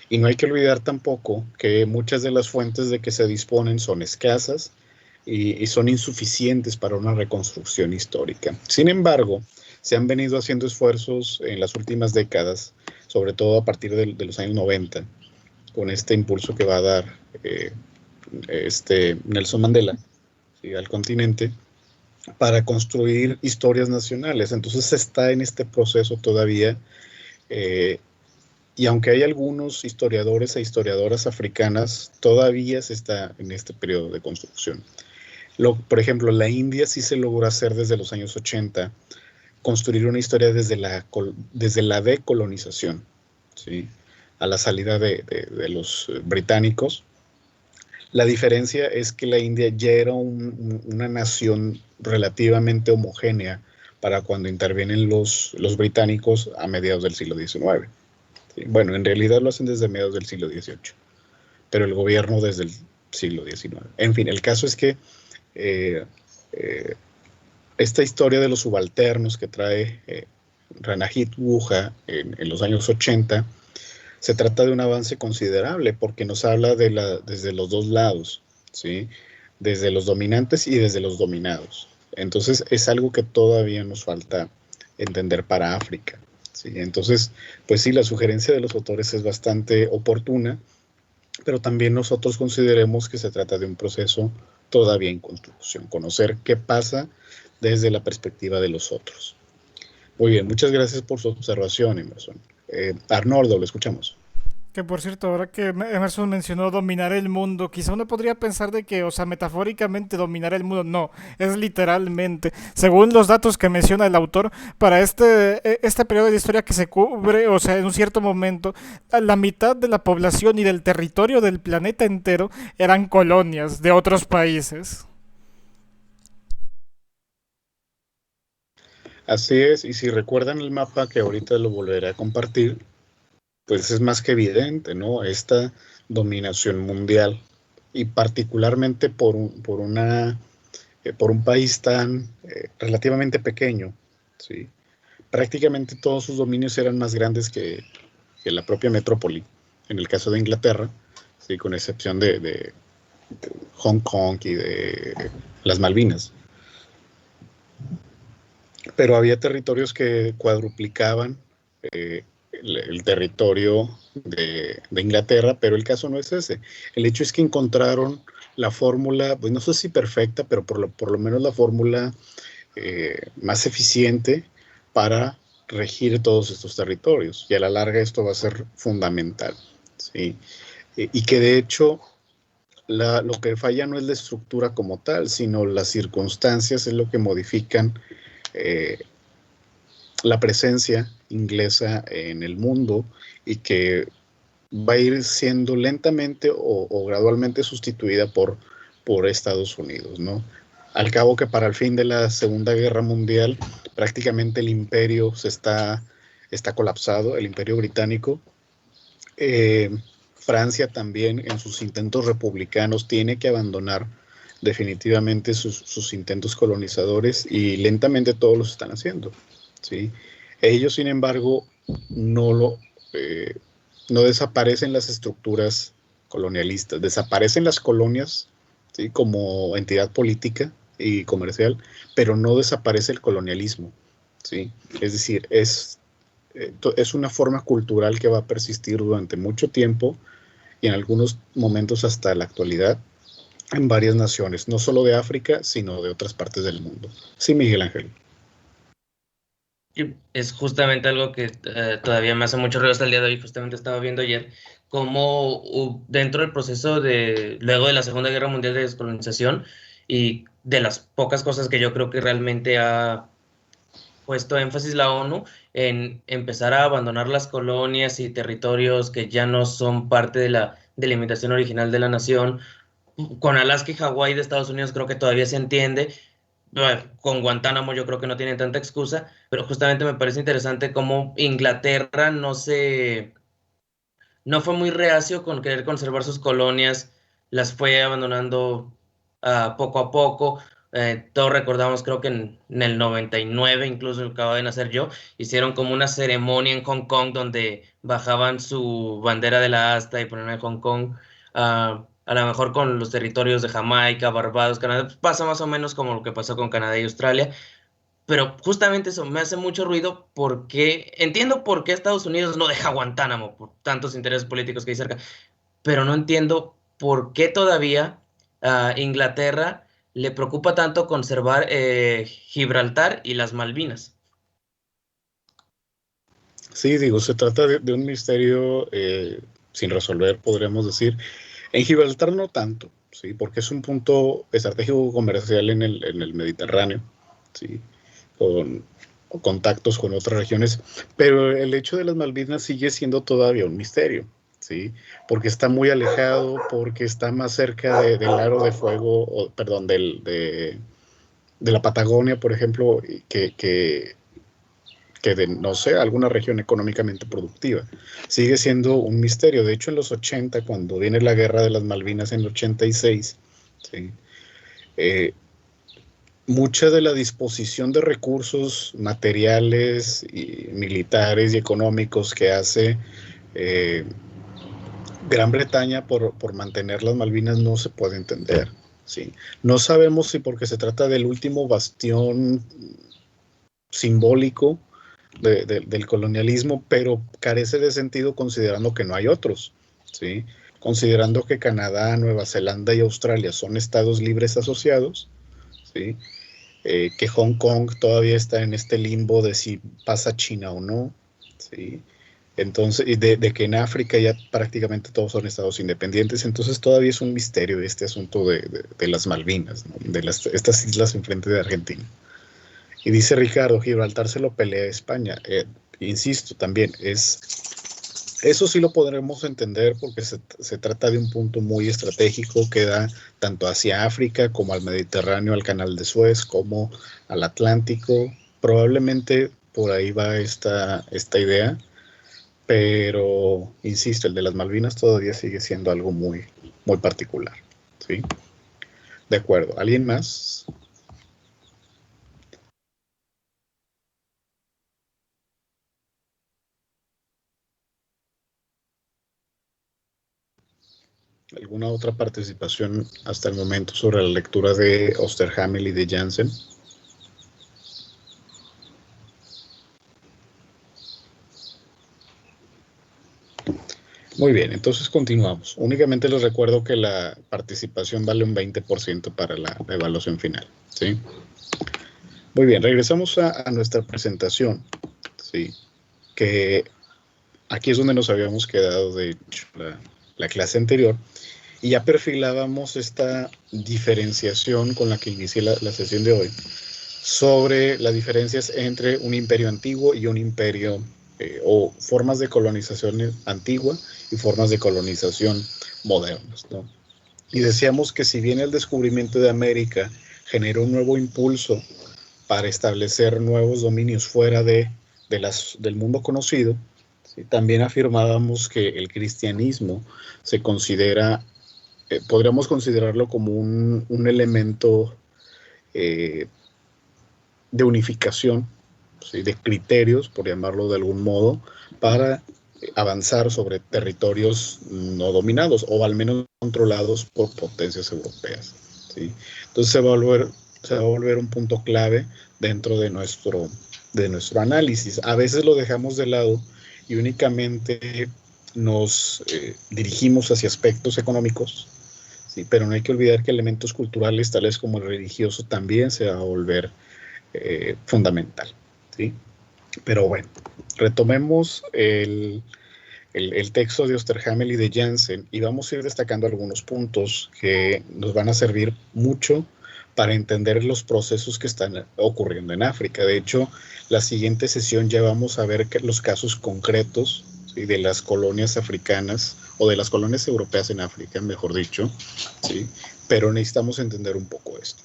Y no hay que olvidar tampoco que muchas de las fuentes de que se disponen son escasas y son insuficientes para una reconstrucción histórica. Sin embargo, se han venido haciendo esfuerzos en las últimas décadas, sobre todo a partir de los años 90, con este impulso que va a dar Nelson Mandela, ¿sí? Al continente, para construir historias nacionales. Entonces se está en este proceso todavía, y aunque hay algunos historiadores e historiadoras africanas, todavía se está en este periodo de construcción. Por ejemplo, la India sí se logró hacer desde los años 80, construir una historia desde la decolonización, ¿sí? A la salida de los británicos. La diferencia es que la India ya era una nación relativamente homogénea para cuando intervienen los británicos a mediados del siglo XIX. ¿Sí? Bueno, en realidad lo hacen desde mediados del siglo XVIII, pero el gobierno desde el siglo XIX. En fin, el caso es que esta historia de los subalternos que trae Ranajit Guha en los años 80, se trata de un avance considerable porque nos habla desde los dos lados, ¿sí? Desde los dominantes y desde los dominados. Entonces es algo que todavía nos falta entender para África, ¿sí? Entonces, pues sí, la sugerencia de los autores es bastante oportuna, pero también nosotros consideremos que se trata de un proceso todavía en construcción, conocer qué pasa desde la perspectiva de los otros. Muy bien, muchas gracias por su observación, Emerson. Arnoldo, lo escuchamos. Que por cierto, ahora que Emerson mencionó dominar el mundo, quizá uno podría pensar de que, o sea, metafóricamente dominar el mundo, no, es literalmente. Según los datos que menciona el autor, para este periodo de historia que se cubre, o sea, en un cierto momento, la mitad de la población y del territorio del planeta entero eran colonias de otros países. Así es, y si recuerdan el mapa que ahorita lo volveré a compartir, pues es más que evidente, ¿no? Esta dominación mundial y particularmente por un país tan relativamente pequeño, ¿sí? Prácticamente todos sus dominios eran más grandes que la propia metrópoli, en el caso de Inglaterra, ¿sí? Con excepción de Hong Kong y de las Malvinas. Pero había territorios que cuadruplicaban el territorio de Inglaterra, pero el caso no es ese. El hecho es que encontraron la fórmula, pues no sé si perfecta, pero por lo menos la fórmula más eficiente para regir todos estos territorios. Y a la larga esto va a ser fundamental, ¿sí? Y que de hecho lo que falla no es la estructura como tal, sino las circunstancias es lo que modifican eh, la presencia inglesa en el mundo y que va a ir siendo lentamente o gradualmente sustituida por Estados Unidos, ¿no? Al cabo que para el fin de la Segunda Guerra Mundial prácticamente el imperio está colapsado, el imperio británico. Francia también en sus intentos republicanos tiene que abandonar definitivamente sus intentos colonizadores y lentamente todos los están haciendo, ¿sí? Ellos, sin embargo, no, eh, no desaparecen las estructuras colonialistas, desaparecen las colonias, ¿sí? Como entidad política y comercial, pero no desaparece el colonialismo, ¿sí? Es decir, es una forma cultural que va a persistir durante mucho tiempo y en algunos momentos hasta la actualidad en varias naciones, no solo de África, sino de otras partes del mundo. Sí, Miguel Ángel. Y es justamente algo que todavía me hace mucho ruido hasta el día de hoy. Justamente estaba viendo ayer cómo dentro del proceso luego de la Segunda Guerra Mundial de descolonización y de las pocas cosas que yo creo que realmente ha puesto énfasis la ONU en empezar a abandonar las colonias y territorios que ya no son parte de la delimitación original de la nación. Con Alaska y Hawái de Estados Unidos creo que todavía se entiende. Bueno, con Guantánamo yo creo que no tienen tanta excusa, pero justamente me parece interesante cómo Inglaterra no fue muy reacio con querer conservar sus colonias, las fue abandonando poco a poco. Todos recordamos, creo que en el 99, incluso acaba de nacer yo, hicieron como una ceremonia en Hong Kong donde bajaban su bandera de la asta y ponían en Hong Kong. A lo mejor con los territorios de Jamaica, Barbados, Canadá, pues pasa más o menos como lo que pasó con Canadá y Australia, pero justamente eso me hace mucho ruido porque entiendo por qué Estados Unidos no deja Guantánamo por tantos intereses políticos que hay cerca, pero no entiendo por qué todavía a Inglaterra le preocupa tanto conservar Gibraltar y las Malvinas. Sí, digo, se trata de un misterio sin resolver, podríamos decir. En Gibraltar no tanto, ¿sí? Porque es un punto estratégico comercial en el Mediterráneo, ¿sí? Con contactos con otras regiones, pero el hecho de las Malvinas sigue siendo todavía un misterio, ¿sí? Porque está muy alejado, porque está más cerca del aro de fuego, perdón, de la Patagonia, por ejemplo, que de, no sé, alguna región económicamente productiva. Sigue siendo un misterio. De hecho, en los 80, cuando viene la guerra de las Malvinas en el 86, ¿sí? Mucha de la disposición de recursos materiales, y militares y económicos que hace eh, Gran Bretaña por mantener las Malvinas no se puede entender, ¿sí? No sabemos si porque se trata del último bastión simbólico del colonialismo, pero carece de sentido considerando que no hay otros, ¿sí? Considerando que Canadá, Nueva Zelanda y Australia son estados libres asociados, ¿sí? Que Hong Kong todavía está en este limbo de si pasa China o no, ¿sí? Entonces, y de que en África ya prácticamente todos son estados independientes, entonces todavía es un misterio este asunto de las Malvinas, ¿no? Estas islas enfrente de Argentina. Y dice Ricardo, Gibraltar se lo pelea a España. Insisto, también, eso sí lo podremos entender porque se trata de un punto muy estratégico que da tanto hacia África como al Mediterráneo, al Canal de Suez, como al Atlántico. Probablemente por ahí va esta idea, pero insisto, el de las Malvinas todavía sigue siendo algo muy, muy particular. ¿Sí? De acuerdo. ¿Alguien más? ¿Alguna otra participación hasta el momento sobre la lectura de Osterhamel y de Jansen? Muy bien, entonces continuamos. Únicamente les recuerdo que la participación vale un 20% para la evaluación final. ¿Sí? Muy bien, regresamos a nuestra presentación. ¿Sí? Que aquí es donde nos habíamos quedado, de hecho, la clase anterior. Y ya perfilábamos esta diferenciación con la que inicié la sesión de hoy sobre las diferencias entre un imperio antiguo y un imperio o formas de colonización antigua y formas de colonización modernas, ¿no? Y decíamos que si bien el descubrimiento de América generó un nuevo impulso para establecer nuevos dominios fuera del mundo conocido, ¿sí? También afirmábamos que el cristianismo se considera, podríamos considerarlo como un elemento de unificación, ¿sí? De criterios, por llamarlo de algún modo, para avanzar sobre territorios no dominados o al menos controlados por potencias europeas. ¿Sí? Entonces se va a volver un punto clave dentro de nuestro análisis. A veces lo dejamos de lado y únicamente nos dirigimos hacia aspectos económicos, ¿sí? Pero no hay que olvidar que elementos culturales tales como el religioso también se va a volver fundamental, ¿sí? Pero bueno, retomemos el texto de Osterhamel y de Jansen y vamos a ir destacando algunos puntos que nos van a servir mucho para entender los procesos que están ocurriendo en África. De hecho, la siguiente sesión ya vamos a ver los casos concretos, ¿sí? De las colonias africanas o de las colonias europeas en África, mejor dicho, ¿sí? Pero necesitamos entender un poco esto.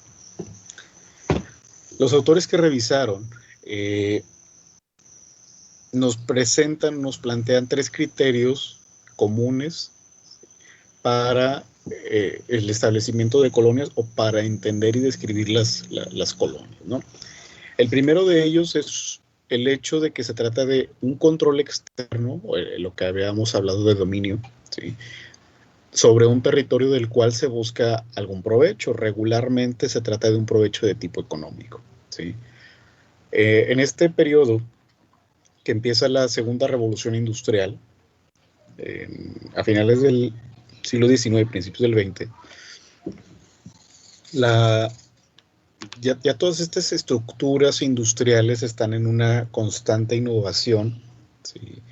Los autores que revisaron nos plantean 3 criterios comunes para el establecimiento de colonias o para entender y describir las colonias, ¿no? El primero de ellos es el hecho de que se trata de un control externo, o lo que habíamos hablado de dominio, ¿sí? Sobre un territorio del cual se busca algún provecho. Regularmente se trata de un provecho de tipo económico, ¿sí? En este periodo que empieza la segunda revolución industrial, a finales del siglo XIX, principios del XX, ya todas estas estructuras industriales están en una constante innovación, ¿sí?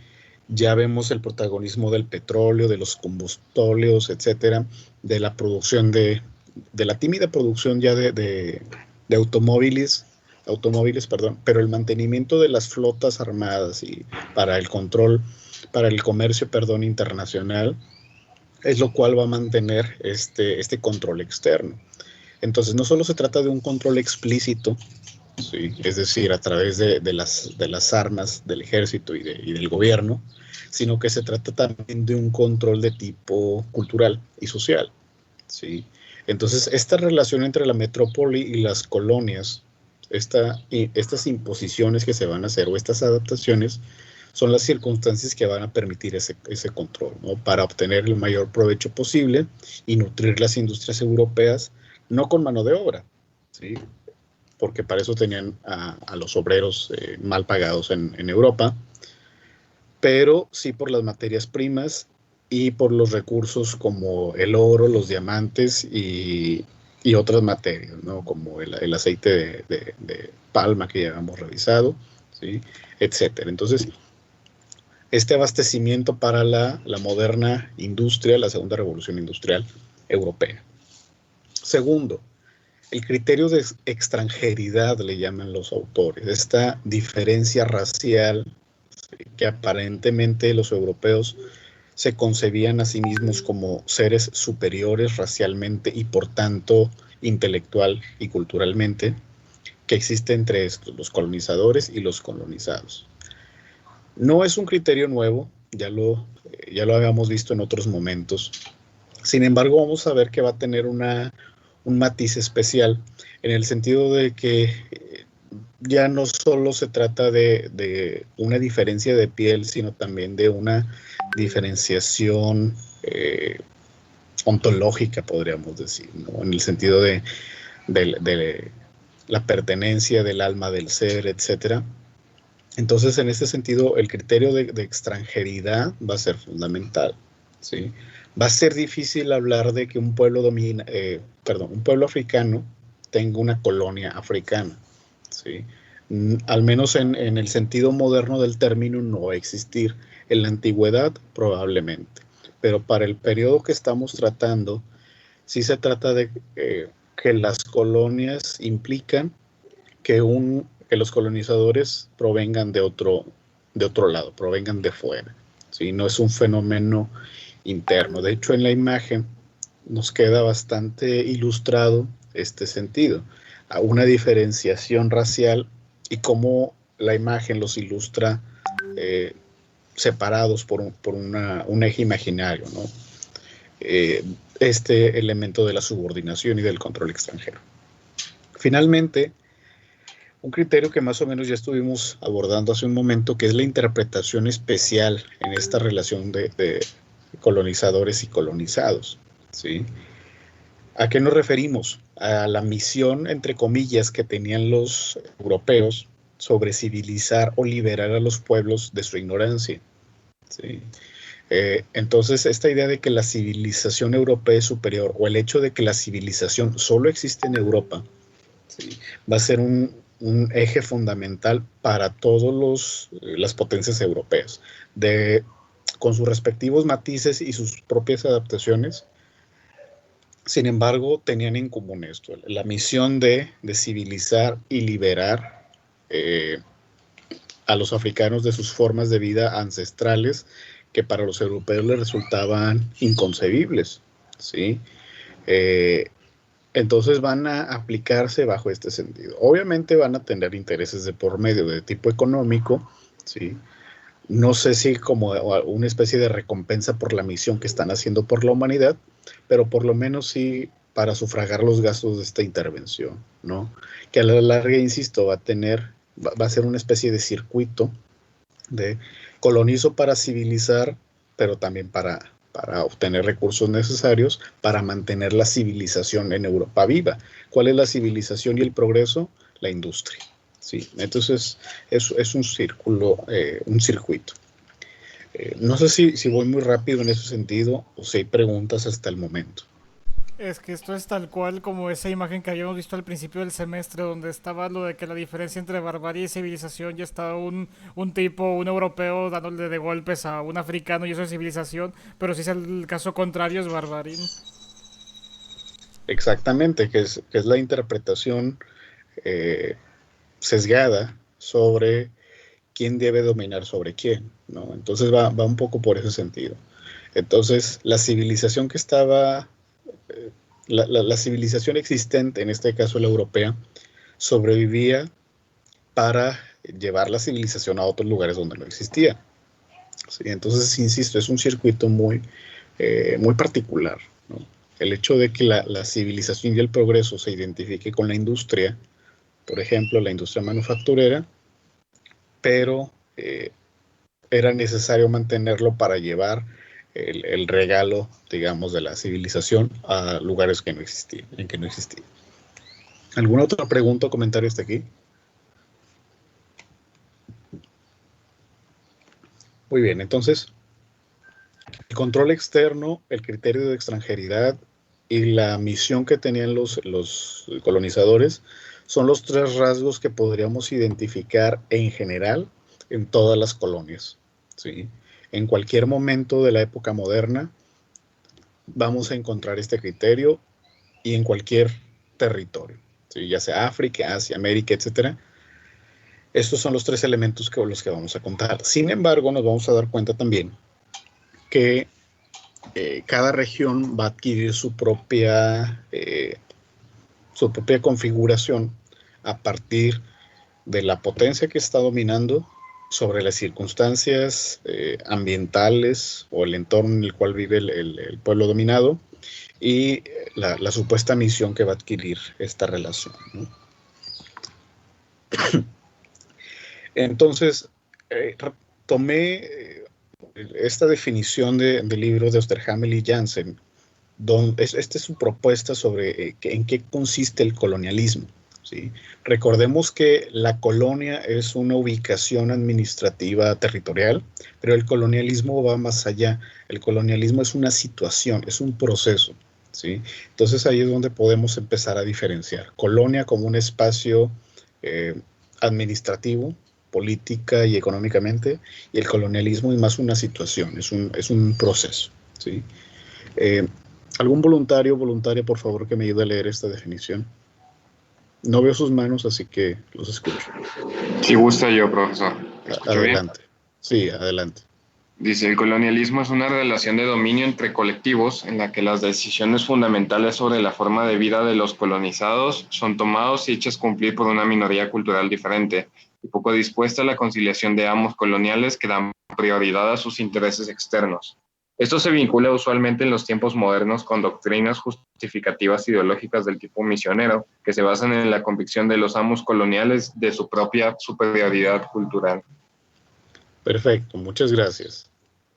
Ya vemos el protagonismo del petróleo, de los combustóleos, etcétera, de la producción de la tímida producción ya de automóviles, pero el mantenimiento de las flotas armadas y para el comercio, internacional, es lo cual va a mantener este control externo. Entonces, no solo se trata de un control explícito, ¿sí? Es decir, a través de las armas del ejército y del gobierno, sino que se trata también de un control de tipo cultural y social, ¿sí? Entonces, esta relación entre la metrópoli y las colonias, estas imposiciones que se van a hacer o estas adaptaciones, son las circunstancias que van a permitir ese control, ¿no? Para obtener el mayor provecho posible y nutrir las industrias europeas, no con mano de obra, ¿sí? Porque para eso tenían a los obreros mal pagados en Europa, pero sí por las materias primas y por los recursos como el oro, los diamantes y otras materias, ¿no? Como el aceite de palma que ya hemos revisado, ¿sí? Etcétera. Entonces, este abastecimiento para la moderna industria, la segunda revolución industrial europea. Segundo, el criterio de extranjeridad le llaman los autores, esta diferencia racial que aparentemente los europeos se concebían a sí mismos como seres superiores racialmente y por tanto intelectual y culturalmente, que existe entre estos, los colonizadores y los colonizados. No es un criterio nuevo, ya lo habíamos visto en otros momentos. Sin embargo, vamos a ver que va a tener un matiz especial en el sentido de que ya no solo se trata de una diferencia de piel, sino también de una diferenciación ontológica, podríamos decir, ¿no? En el sentido de la pertenencia del alma, del ser, etcétera. Entonces, en este sentido, el criterio de extranjeridad va a ser fundamental, ¿sí? Va a ser difícil hablar de que un pueblo africano tenga una colonia africana, ¿sí? Al menos en el sentido moderno del término no va a existir. En la antigüedad, probablemente. Pero para el periodo que estamos tratando, sí se trata de que las colonias implican que los colonizadores provengan de otro lado, provengan de fuera, ¿sí? No es un fenómeno interno. De hecho, en la imagen nos queda bastante ilustrado este sentido, a una diferenciación racial y cómo la imagen los ilustra separados por un eje imaginario, ¿no? Este elemento de la subordinación y del control extranjero. Finalmente, un criterio que más o menos ya estuvimos abordando hace un momento, que es la interpretación especial en esta relación de colonizadores y colonizados, ¿sí? ¿A qué nos referimos? A la misión, entre comillas, que tenían los europeos sobre civilizar o liberar a los pueblos de su ignorancia, ¿sí? Entonces, esta idea de que la civilización europea es superior, o el hecho de que la civilización solo existe en Europa, ¿sí?, va a ser un eje fundamental para todas las potencias europeas, con sus respectivos matices y sus propias adaptaciones. Sin embargo, tenían en común esto, la misión de civilizar y liberar a los africanos de sus formas de vida ancestrales que para los europeos les resultaban inconcebibles, ¿sí? Entonces van a aplicarse bajo este sentido. Obviamente van a tener intereses de por medio de tipo económico, ¿sí? No sé si como una especie de recompensa por la misión que están haciendo por la humanidad, pero por lo menos sí para sufragar los gastos de esta intervención, ¿no? Que a la larga, insisto, va a ser una especie de circuito de colonizo para civilizar, pero también para obtener recursos necesarios para mantener la civilización en Europa viva. ¿Cuál es la civilización y el progreso? La industria, ¿sí? Entonces es un círculo, un circuito. No sé si voy muy rápido en ese sentido o si hay preguntas hasta el momento. Es que esto es tal cual como esa imagen que habíamos visto al principio del semestre, donde estaba lo de que la diferencia entre barbarie y civilización, ya estaba un europeo dándole de golpes a un africano y eso es civilización, pero si es el caso contrario es barbarie. Exactamente, que es la interpretación sesgada sobre quién debe dominar sobre quién, ¿no? Entonces va un poco por ese sentido. Entonces, la civilización que estaba... La civilización existente, en este caso la europea, sobrevivía para llevar la civilización a otros lugares donde no existía. ¿Sí? Entonces, insisto, es un circuito muy particular, ¿no? El hecho de que la civilización y el progreso se identifique con la industria, por ejemplo, la industria manufacturera, pero era necesario mantenerlo para llevar el regalo, digamos, de la civilización a lugares que no existían, en que no existían. ¿Alguna otra pregunta o comentario hasta aquí? Muy bien, entonces, el control externo, el criterio de extranjeridad y la misión que tenían los colonizadores son los tres rasgos que podríamos identificar en general en todas las colonias, ¿sí? En cualquier momento de la época moderna vamos a encontrar este criterio y en cualquier territorio, ¿sí? Ya sea África, Asia, América, etcétera. Estos son los tres elementos con los que vamos a contar. Sin embargo, nos vamos a dar cuenta también que cada región va a adquirir su propia configuración a partir de la potencia que está dominando sobre las circunstancias ambientales o el entorno en el cual vive el pueblo dominado y la supuesta misión que va a adquirir esta relación, ¿no? Entonces, tomé esta definición del libro de Osterhammel y Jansen. Esta es su propuesta sobre en qué consiste el colonialismo, ¿sí? Recordemos que la colonia es una ubicación administrativa territorial, pero el colonialismo va más allá. El colonialismo es una situación, es un proceso, ¿sí? Entonces ahí es donde podemos empezar a diferenciar. Colonia como un espacio administrativo, política y económicamente, y el colonialismo es más una situación, es un proceso, ¿sí? ¿Algún voluntario o voluntaria, por favor, que me ayude a leer esta definición? No veo sus manos, así que los escucho. Si gusta yo, profesor. ¿Me escucho Adelante. bien? Sí, adelante. Dice, el colonialismo es una relación de dominio entre colectivos en la que las decisiones fundamentales sobre la forma de vida de los colonizados son tomados y hechas cumplir por una minoría cultural diferente y poco dispuesta a la conciliación de amos coloniales que dan prioridad a sus intereses externos. Esto se vincula usualmente en los tiempos modernos con doctrinas justificativas ideológicas del tipo misionero, que se basan en la convicción de los amos coloniales de su propia superioridad cultural. Perfecto, muchas gracias.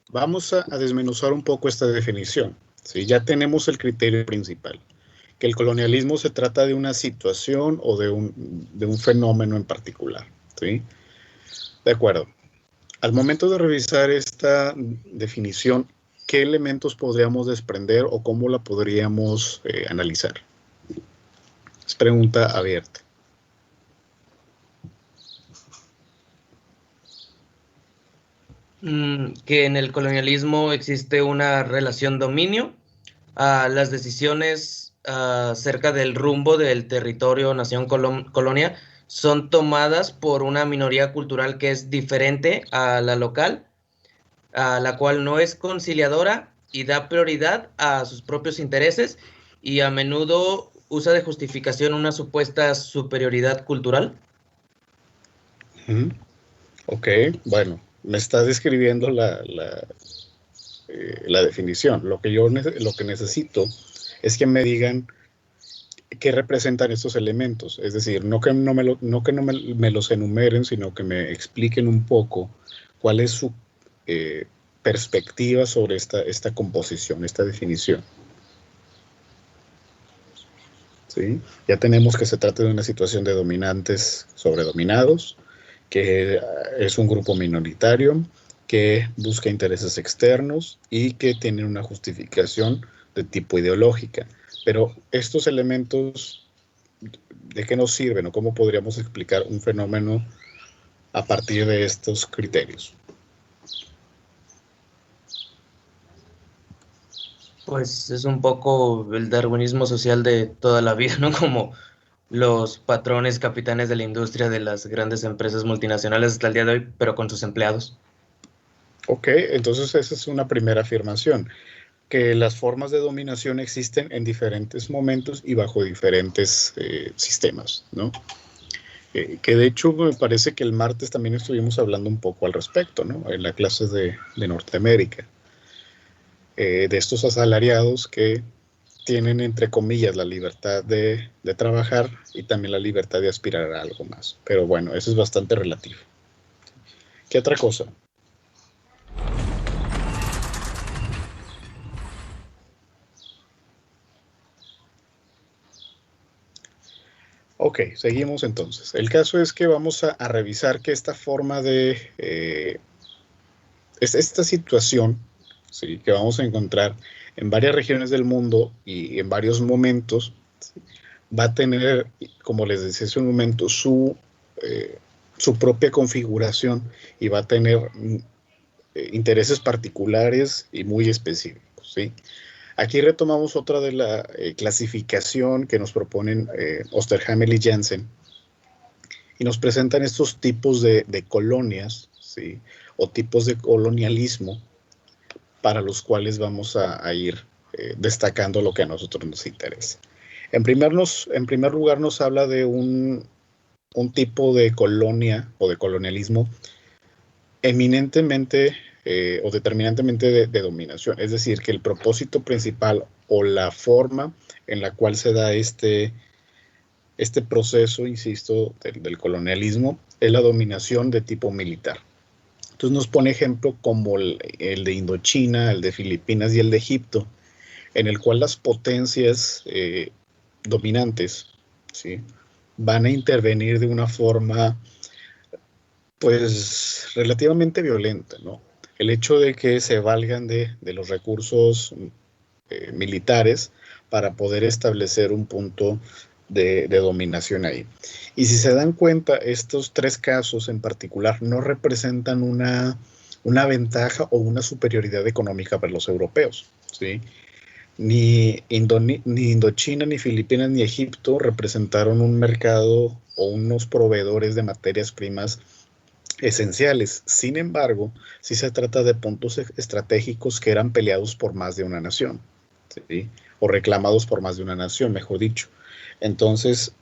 Vamos a desmenuzar un poco esta definición, ¿sí? Ya tenemos el criterio principal, que el colonialismo se trata de una situación o de un fenómeno en particular, ¿sí? De acuerdo. Al momento de revisar esta definición, ¿qué elementos podríamos desprender o cómo la podríamos analizar? Es pregunta abierta. Que en el colonialismo existe una relación dominio. Las decisiones acerca del rumbo del territorio, nación, colonia, son tomadas por una minoría cultural que es diferente a la local, a la cual no es conciliadora y da prioridad a sus propios intereses y a menudo usa de justificación una supuesta superioridad cultural. Ok, bueno, me está describiendo la definición. Lo que necesito es que me digan qué representan estos elementos. Es decir, no que no me los enumeren, sino que me expliquen un poco cuál es su perspectiva sobre esta composición, esta definición. ¿Sí? Ya tenemos que se trata de una situación de dominantes sobre dominados, que es un grupo minoritario, que busca intereses externos y que tiene una justificación de tipo ideológica. Pero estos elementos, ¿de qué nos sirven o cómo podríamos explicar un fenómeno a partir de estos criterios? Pues es un poco el darwinismo social de toda la vida, ¿no? Como los patrones capitanes de la industria de las grandes empresas multinacionales hasta el día de hoy, pero con sus empleados. Ok, entonces esa es una primera afirmación, que las formas de dominación existen en diferentes momentos y bajo diferentes sistemas, ¿no? Que de hecho me parece que el martes también estuvimos hablando un poco al respecto, ¿no? En la clase de Norteamérica, de estos asalariados que tienen, entre comillas, la libertad de trabajar y también la libertad de aspirar a algo más. Pero bueno, eso es bastante relativo. ¿Qué otra cosa? Ok, seguimos entonces. El caso es que vamos a revisar que esta forma de... esta situación, ¿sí?, que vamos a encontrar en varias regiones del mundo y en varios momentos, ¿sí?, va a tener, como les decía hace un momento, su propia configuración y va a tener intereses particulares y muy específicos, ¿sí? Aquí retomamos otra de la clasificación que nos proponen Osterhamel y Janssen, y nos presentan estos tipos de colonias, ¿sí? O tipos de colonialismo para los cuales vamos a ir destacando lo que a nosotros nos interesa. En primer lugar nos habla de un tipo de colonia o de colonialismo eminentemente o determinantemente de dominación. Es decir, que el propósito principal o la forma en la cual se da este proceso, insisto, del colonialismo es la dominación de tipo militar. Entonces nos pone ejemplo como el de Indochina, el de Filipinas y el de Egipto, en el cual las potencias dominantes, ¿sí?, van a intervenir de una forma pues relativamente violenta, ¿no? El hecho de que se valgan de los recursos militares para poder establecer un punto de dominación ahí. Y si se dan cuenta, estos tres casos en particular no representan una ventaja o una superioridad económica para los europeos, ¿sí? Ni Indochina, ni Filipinas, ni Egipto representaron un mercado o unos proveedores de materias primas esenciales. Sin embargo, sí se trata de puntos estratégicos que eran peleados por más de una nación, ¿sí?, o reclamados por más de una nación, mejor dicho. Entonces,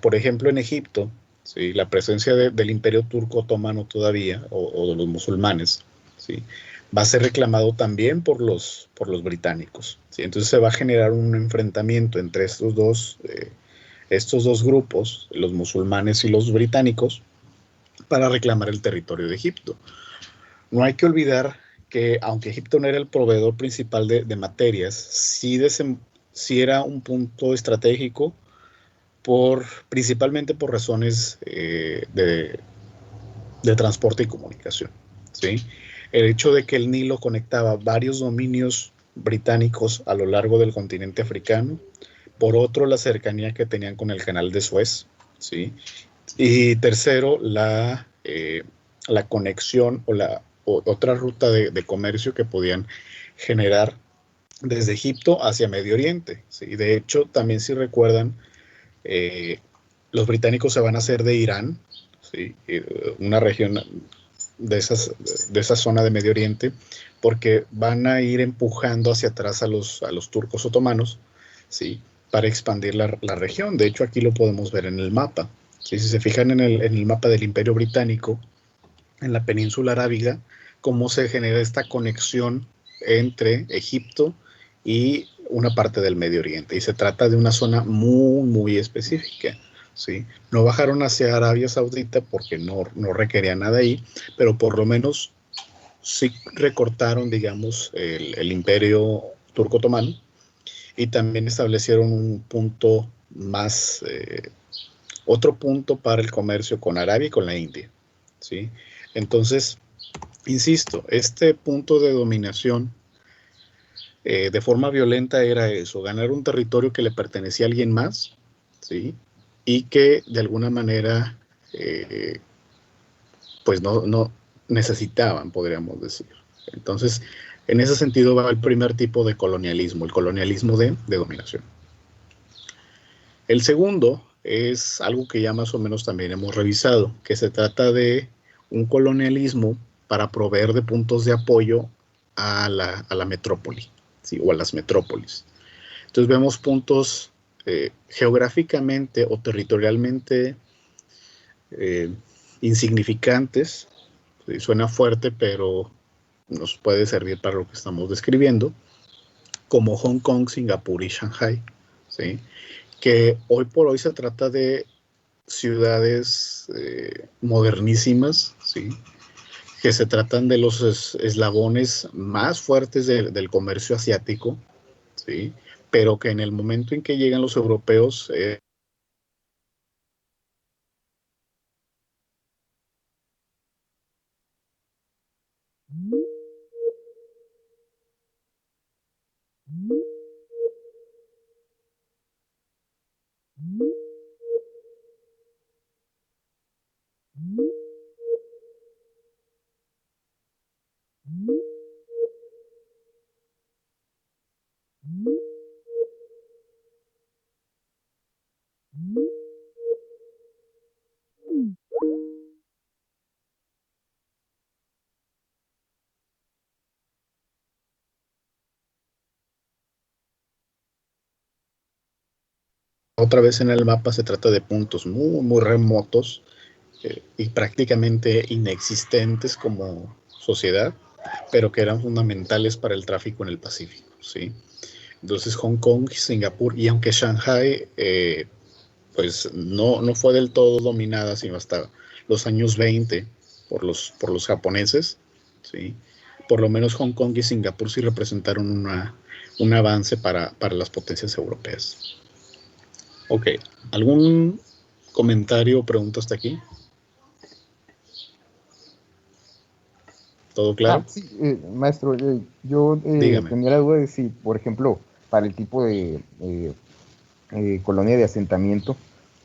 por ejemplo, en Egipto, ¿sí?, la presencia del Imperio Turco Otomano todavía, o de los musulmanes, ¿sí?, va a ser reclamado también por los británicos, ¿sí? Entonces se va a generar un enfrentamiento entre estos dos grupos, los musulmanes y los británicos, para reclamar el territorio de Egipto. No hay que olvidar que, aunque Egipto no era el proveedor principal de materias, sí era un punto estratégico principalmente por razones de transporte y comunicación, ¿sí? El hecho de que el Nilo conectaba varios dominios británicos a lo largo del continente africano, por otro, la cercanía que tenían con el canal de Suez, ¿sí? Y tercero, la conexión o otra ruta de comercio que podían generar desde Egipto hacia Medio Oriente, ¿sí? De hecho, también si recuerdan, eh, los británicos se van a hacer de Irán, ¿sí?, una región de esa zona de Medio Oriente, porque van a ir empujando hacia atrás a los turcos otomanos, ¿sí?, para expandir la región. De hecho, aquí lo podemos ver en el mapa. ¿Sí? Si se fijan en el mapa del Imperio Británico, en la península arábiga, cómo se genera esta conexión entre Egipto y una parte del Medio Oriente. Y se trata de una zona muy, muy específica, ¿sí? No bajaron hacia Arabia Saudita porque no requerían nada ahí, pero por lo menos sí recortaron, digamos, el imperio turco otomano, y también establecieron un punto más, otro punto para el comercio con Arabia y con la India, ¿sí? Entonces, insisto, este punto de dominación de forma violenta era eso, ganar un territorio que le pertenecía a alguien más, ¿sí?, y que de alguna manera, pues no necesitaban, podríamos decir. Entonces, en ese sentido va el primer tipo de colonialismo, el colonialismo de dominación. El segundo es algo que ya más o menos también hemos revisado, que se trata de un colonialismo para proveer de puntos de apoyo a la metrópoli, ¿sí?, o a las metrópolis. Entonces vemos puntos geográficamente o territorialmente eh, insignificantes, ¿sí? Suena fuerte, pero nos puede servir para lo que estamos describiendo, como Hong Kong, Singapur y Shanghai, ¿sí?, que hoy por hoy se trata de ciudades modernísimas, ¿sí?, que se tratan de los eslabones más fuertes del comercio asiático, ¿sí?, pero que en el momento en que llegan los europeos, otra vez en el mapa se trata de puntos muy, muy remotos y prácticamente inexistentes como sociedad, pero que eran fundamentales para el tráfico en el Pacífico, ¿sí? Entonces Hong Kong, Singapur, y aunque Shanghai pues no fue del todo dominada, sino hasta los años 20 por los japoneses, ¿sí? Por lo menos Hong Kong y Singapur sí representaron un avance para las potencias europeas. Ok, ¿algún comentario o pregunta hasta aquí? ¿Todo claro? Sí, maestro, yo Dígame. tenía la duda de si, por ejemplo, para el tipo de colonia de asentamiento,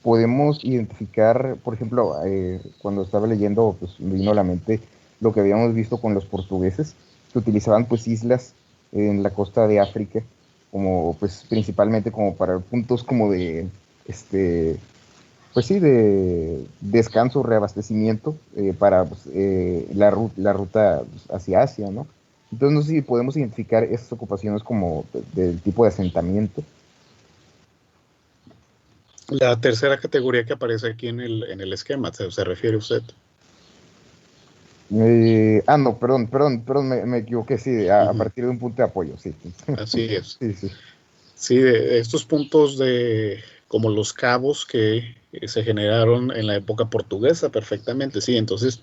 podemos identificar, por ejemplo, cuando estaba leyendo, pues me vino a la mente lo que habíamos visto con los portugueses, que utilizaban pues islas en la costa de África, como pues principalmente como para puntos como de, pues sí, de descanso, reabastecimiento para pues, la ruta pues, hacia Asia, ¿no? Entonces no sé si podemos identificar esas ocupaciones como del tipo de asentamiento. La tercera categoría que aparece aquí en el esquema, ¿se refiere usted? No, perdón, me equivoqué, sí, a partir de un punto de apoyo, sí. Así es. Sí, sí. Sí, de estos puntos como los cabos que se generaron en la época portuguesa, perfectamente, sí. Entonces,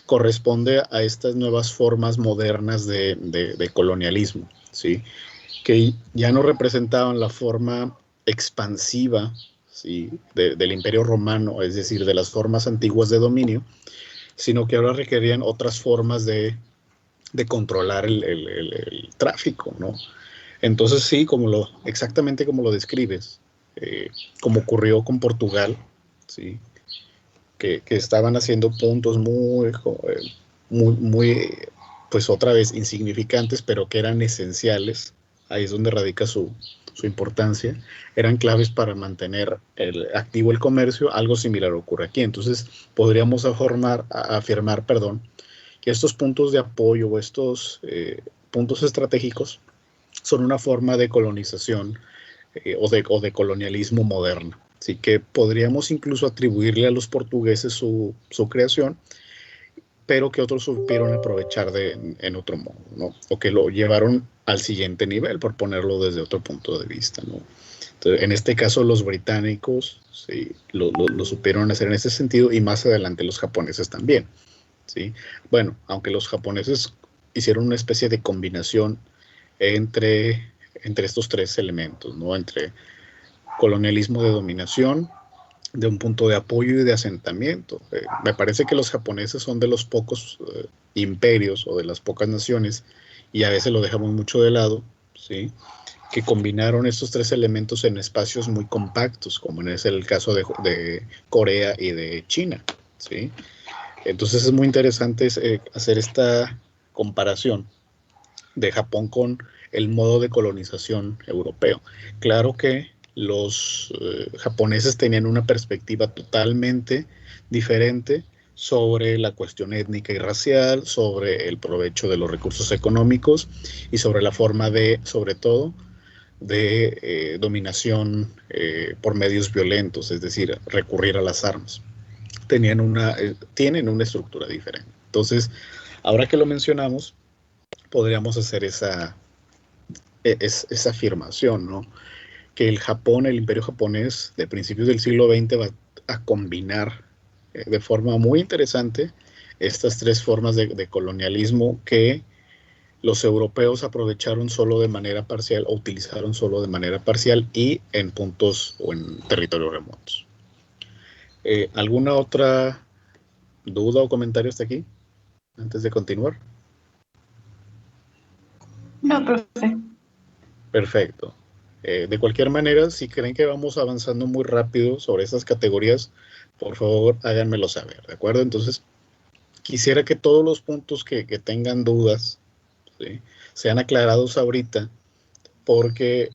corresponde a estas nuevas formas modernas de colonialismo, sí, que ya no representaban la forma expansiva, sí, del Imperio Romano, es decir, de las formas antiguas de dominio, sino que ahora requerían otras formas de controlar el tráfico, ¿no? Entonces sí, exactamente como lo describes, como ocurrió con Portugal, ¿sí? Que estaban haciendo puntos muy, pues otra vez insignificantes, pero que eran esenciales. Ahí es donde radica su importancia. Eran claves para mantener activo el comercio. Algo similar ocurre aquí. Entonces podríamos afirmar, perdón, que estos puntos de apoyo o estos puntos estratégicos son una forma de colonización o de colonialismo moderno. Así que podríamos incluso atribuirle a los portugueses su creación, pero que otros supieron aprovechar en otro modo, ¿no? O que lo llevaron al siguiente nivel, por ponerlo desde otro punto de vista, ¿no? Entonces, en este caso, los británicos sí, lo supieron hacer en ese sentido y más adelante los japoneses también, ¿sí? Bueno, aunque los japoneses hicieron una especie de combinación entre estos tres elementos, ¿no? Entre colonialismo de dominación, de un punto de apoyo y de asentamiento. Me parece que los japoneses son de los pocos imperios o de las pocas naciones, y a veces lo dejamos mucho de lado, ¿sí? Que combinaron estos tres elementos en espacios muy compactos, como es el caso de Corea y de China, ¿sí? Entonces es muy interesante hacer esta comparación de Japón con el modo de colonización europeo. Claro que los japoneses tenían una perspectiva totalmente diferente sobre la cuestión étnica y racial, sobre el provecho de los recursos económicos y sobre la forma sobre todo, de dominación por medios violentos, es decir, recurrir a las armas. Tienen una estructura diferente. Entonces, ahora que lo mencionamos, podríamos hacer esa afirmación, ¿no? Que el imperio japonés de principios del siglo XX va a combinar de forma muy interesante estas tres formas de colonialismo que los europeos aprovecharon solo de manera parcial o utilizaron solo de manera parcial y en puntos o en territorios remotos. ¿Alguna otra duda o comentario hasta aquí antes de continuar? No, profe. Perfecto. De cualquier manera, si creen que vamos avanzando muy rápido sobre esas categorías, por favor háganmelo saber, ¿de acuerdo? Entonces, quisiera que todos los puntos que tengan dudas, ¿sí?, sean aclarados ahorita, porque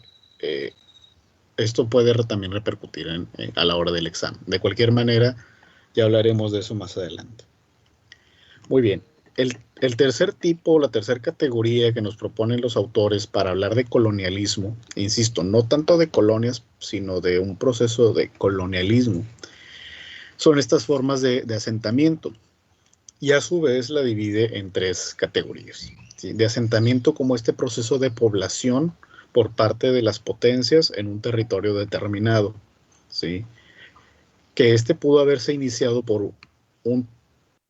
esto puede también repercutir a la hora del examen. De cualquier manera, ya hablaremos de eso más adelante. Muy bien. el tercer tipo, la tercera categoría que nos proponen los autores para hablar de colonialismo, insisto, no tanto de colonias, sino de un proceso de colonialismo, son estas formas de asentamiento. Y a su vez la divide en tres categorías, ¿sí? De asentamiento como este proceso de población por parte de las potencias en un territorio determinado, ¿sí? Que este pudo haberse iniciado por un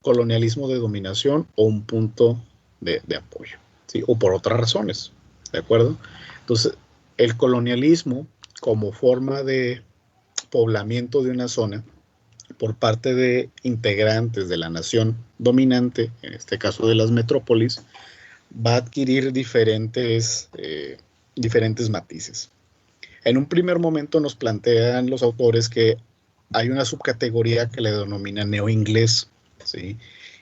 colonialismo de dominación o un punto de apoyo, ¿sí? O por otras razones, ¿de acuerdo? Entonces, el colonialismo como forma de poblamiento de una zona por parte de integrantes de la nación dominante, en este caso de las metrópolis, va a adquirir diferentes matices. En un primer momento nos plantean los autores que hay una subcategoría que le denomina neoinglés, ¿sí?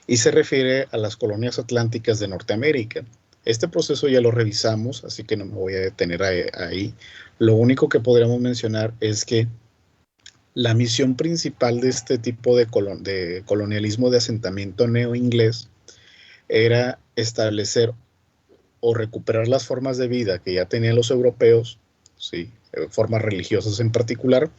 Y se refiere a las colonias atlánticas de Norteamérica. Este proceso ya lo revisamos, así que no me voy a detener ahí. Lo único que podríamos mencionar es que la misión principal de este tipo de colonialismo de asentamiento neoinglés era establecer o recuperar las formas de vida que ya tenían los europeos, ¿sí? Formas religiosas en particular,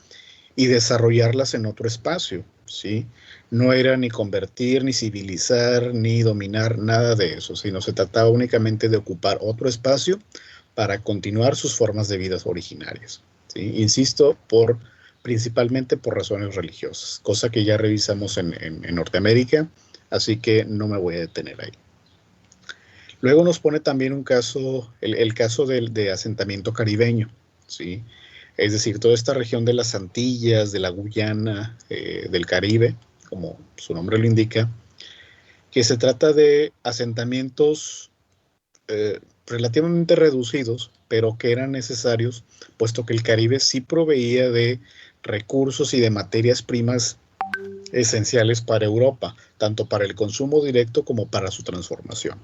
y desarrollarlas en otro espacio, ¿sí? No era ni convertir, ni civilizar, ni dominar, nada de eso, sino se trataba únicamente de ocupar otro espacio para continuar sus formas de vida originarias, ¿sí? Insisto, principalmente por razones religiosas, cosa que ya revisamos en Norteamérica, así que no me voy a detener ahí. Luego nos pone también un caso, el caso de asentamiento caribeño, ¿sí? Es decir, toda esta región de las Antillas, de la Guyana, del Caribe, como su nombre lo indica, que se trata de asentamientos relativamente reducidos, pero que eran necesarios, puesto que el Caribe sí proveía de recursos y de materias primas esenciales para Europa, tanto para el consumo directo como para su transformación.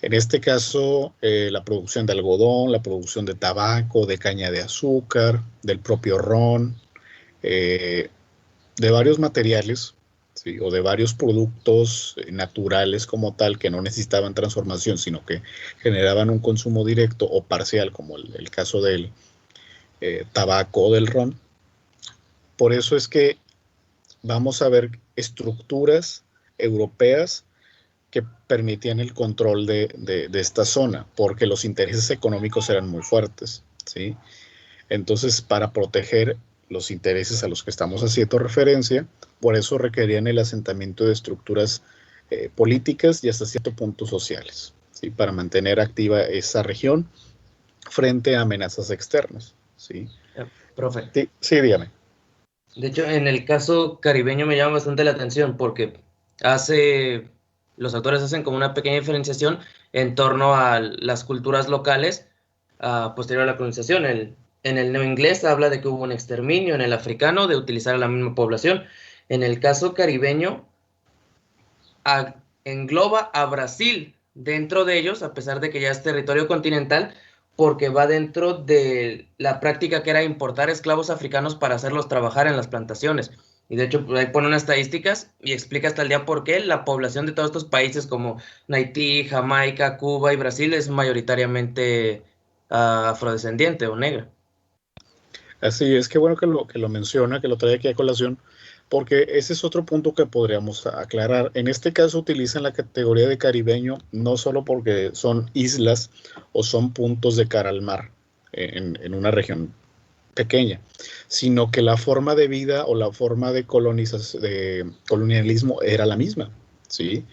En este caso, la producción de algodón, la producción de tabaco, de caña de azúcar, del propio ron, de varios materiales, ¿sí? O de varios productos naturales como tal que no necesitaban transformación, sino que generaban un consumo directo o parcial, como el caso del tabaco o del ron. Por eso es que vamos a ver estructuras europeas que permitían el control de esta zona, porque los intereses económicos eran muy fuertes, ¿sí? Entonces, para proteger los intereses a los que estamos haciendo referencia, por eso requerían el asentamiento de estructuras políticas y hasta cierto punto sociales, ¿sí? Para mantener activa esa región frente a amenazas externas, ¿sí? Profe. Sí, sí, dígame. De hecho, en el caso caribeño me llama bastante la atención porque los autores hacen como una pequeña diferenciación en torno a las culturas locales posterior a la colonización. En el neoinglés habla de que hubo un exterminio, en el africano de utilizar a la misma población. En el caso caribeño engloba a Brasil dentro de ellos, a pesar de que ya es territorio continental, porque va dentro de la práctica que era importar esclavos africanos para hacerlos trabajar en las plantaciones. Y de hecho, ahí pone unas estadísticas y explica hasta el día por qué la población de todos estos países como Haití, Jamaica, Cuba y Brasil es mayoritariamente afrodescendiente o negra. Así es, que bueno que lo menciona, que lo trae aquí a colación, porque ese es otro punto que podríamos aclarar. En este caso utilizan la categoría de caribeño no solo porque son islas o son puntos de cara al mar en una región pequeña, sino que la forma de vida o la forma de colonialismo era la misma, ¿sí?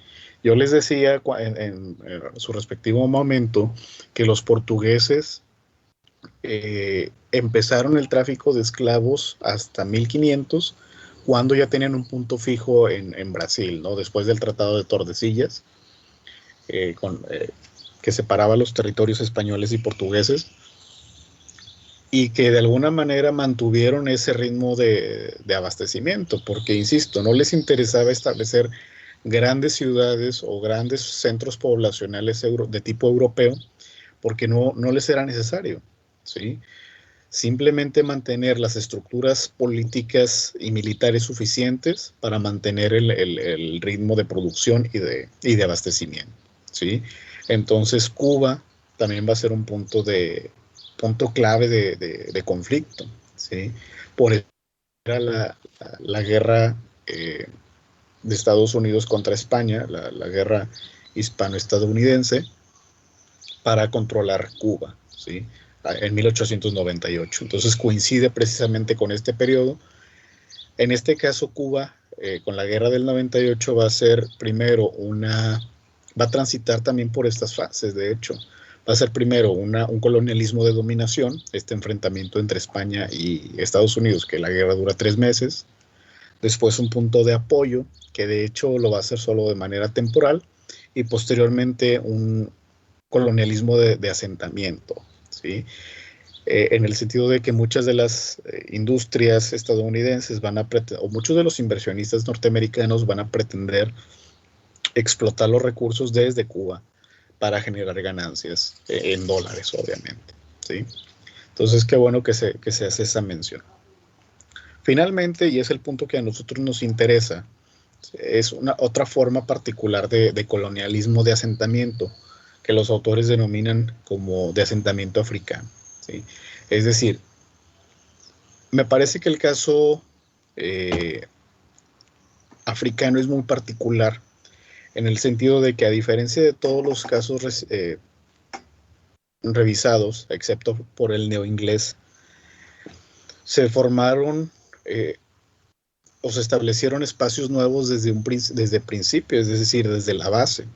Yo les decía en su respectivo momento que los portugueses empezaron el tráfico de esclavos hasta 1500, cuando ya tenían un punto fijo en Brasil, ¿no? Después del Tratado de Tordesillas, que separaba los territorios españoles y portugueses, y que de alguna manera mantuvieron ese ritmo de abastecimiento, porque, insisto, no les interesaba establecer grandes ciudades o grandes centros poblacionales de tipo europeo, porque no les era necesario, ¿sí? simplemente mantener las estructuras políticas y militares suficientes para mantener el ritmo de producción y de abastecimiento, ¿sí? Entonces Cuba también va a ser un punto clave de conflicto, ¿sí? Por eso era la guerra de Estados Unidos contra España, la guerra hispano-estadounidense, para controlar Cuba, ¿sí? En 1898. Entonces coincide precisamente con este periodo. En este caso, Cuba, con la guerra del 98, va a ser primero va a transitar también por estas fases, de hecho. Va a ser primero un colonialismo de dominación, este enfrentamiento entre España y Estados Unidos, que la guerra dura 3 meses. Después un punto de apoyo, que de hecho lo va a hacer solo de manera temporal, y posteriormente un colonialismo de asentamiento, ¿sí? En el sentido de que muchas de las industrias estadounidenses o muchos de los inversionistas norteamericanos van a pretender explotar los recursos desde Cuba para generar ganancias en dólares, obviamente, ¿sí? Entonces, qué bueno que se hace esa mención. Finalmente, y es el punto que a nosotros nos interesa, es otra forma particular de colonialismo de asentamiento, que los autores denominan como de asentamiento africano, ¿sí? Es decir, me parece que el caso africano es muy particular en el sentido de que, a diferencia de todos los casos revisados, excepto por el neoinglés, se formaron o se establecieron espacios nuevos desde principio, es decir, desde la base.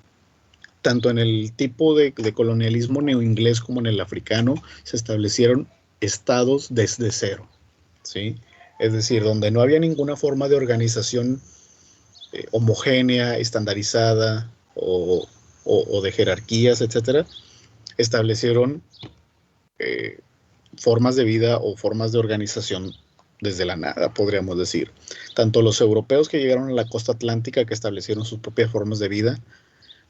Tanto en el tipo de colonialismo neoinglés como en el africano, se establecieron estados desde cero, ¿sí? Es decir, donde no había ninguna forma de organización homogénea, estandarizada o de jerarquías, etcétera, establecieron formas de vida o formas de organización desde la nada, podríamos decir. Tanto los europeos que llegaron a la costa atlántica, que establecieron sus propias formas de vida,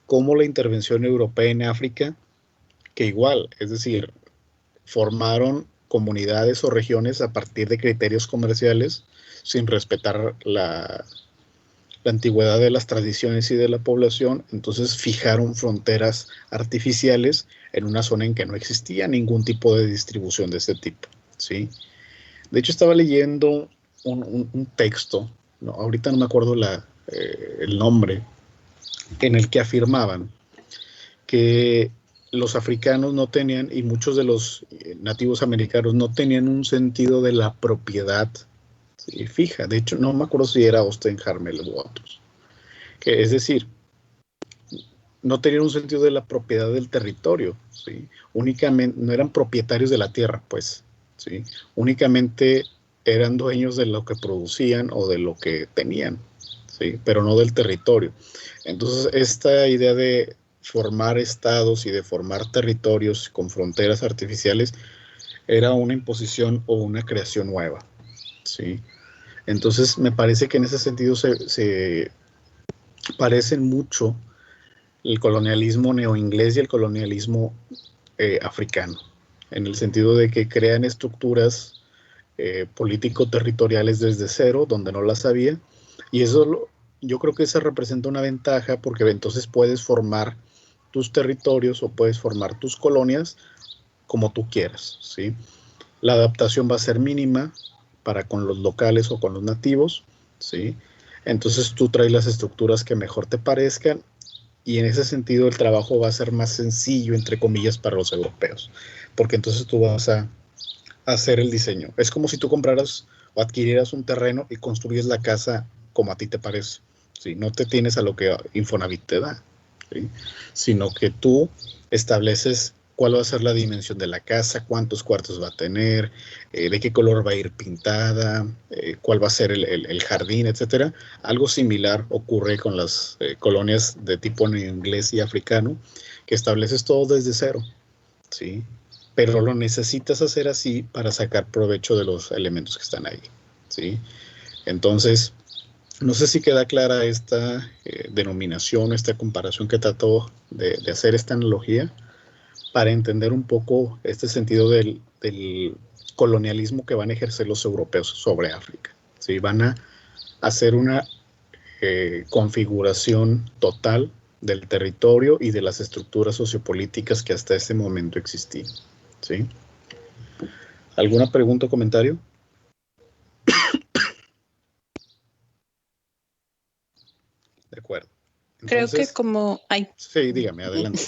como la intervención europea en África, que igual, es decir, formaron comunidades o regiones a partir de criterios comerciales, sin respetar la antigüedad de las tradiciones y de la población. Entonces fijaron fronteras artificiales en una zona en que no existía ningún tipo de distribución de este tipo, ¿sí? De hecho, estaba leyendo un texto, ¿no? Ahorita no me acuerdo el nombre, en el que afirmaban que los africanos no tenían, y muchos de los nativos americanos no tenían un sentido de la propiedad, ¿sí? Fija. De hecho, no me acuerdo si era Austin Harmel u otros. Que, es decir, no tenían un sentido de la propiedad del territorio, ¿sí? Únicamente, no eran propietarios de la tierra, pues, ¿sí? Únicamente eran dueños de lo que producían o de lo que tenían, ¿sí? Pero no del territorio. Entonces, esta idea de formar estados y de formar territorios con fronteras artificiales era una imposición o una creación nueva, ¿sí? Entonces, me parece que en ese sentido se parecen mucho el colonialismo neoinglés y el colonialismo africano, en el sentido de que crean estructuras político-territoriales desde cero, donde no las había, y eso yo creo que esa representa una ventaja, porque entonces puedes formar tus territorios o puedes formar tus colonias como tú quieras, ¿sí? La adaptación va a ser mínima para con los locales o con los nativos, ¿sí? Entonces tú traes las estructuras que mejor te parezcan, y en ese sentido el trabajo va a ser más sencillo, entre comillas, para los europeos, porque entonces tú vas a hacer el diseño. Es como si tú compraras o adquirieras un terreno y construyes la casa como a ti te parece, ¿sí? No te tienes a lo que Infonavit te da, ¿sí? Sino que tú estableces cuál va a ser la dimensión de la casa, cuántos cuartos va a tener, de qué color va a ir pintada, cuál va a ser el jardín, etcétera. Algo similar ocurre con las colonias de tipo neoinglés y africano, que estableces todo desde cero, ¿sí? Pero lo necesitas hacer así para sacar provecho de los elementos que están ahí, ¿sí? Entonces, no sé si queda clara esta denominación, esta comparación que trató de hacer esta analogía, para entender un poco este sentido del colonialismo que van a ejercer los europeos sobre África. ¿Sí? Van a hacer una configuración total del territorio y de las estructuras sociopolíticas que hasta ese momento existían. ¿Sí? ¿Alguna pregunta o comentario? De acuerdo. Creo que como... Ay, Sí, dígame, adelante.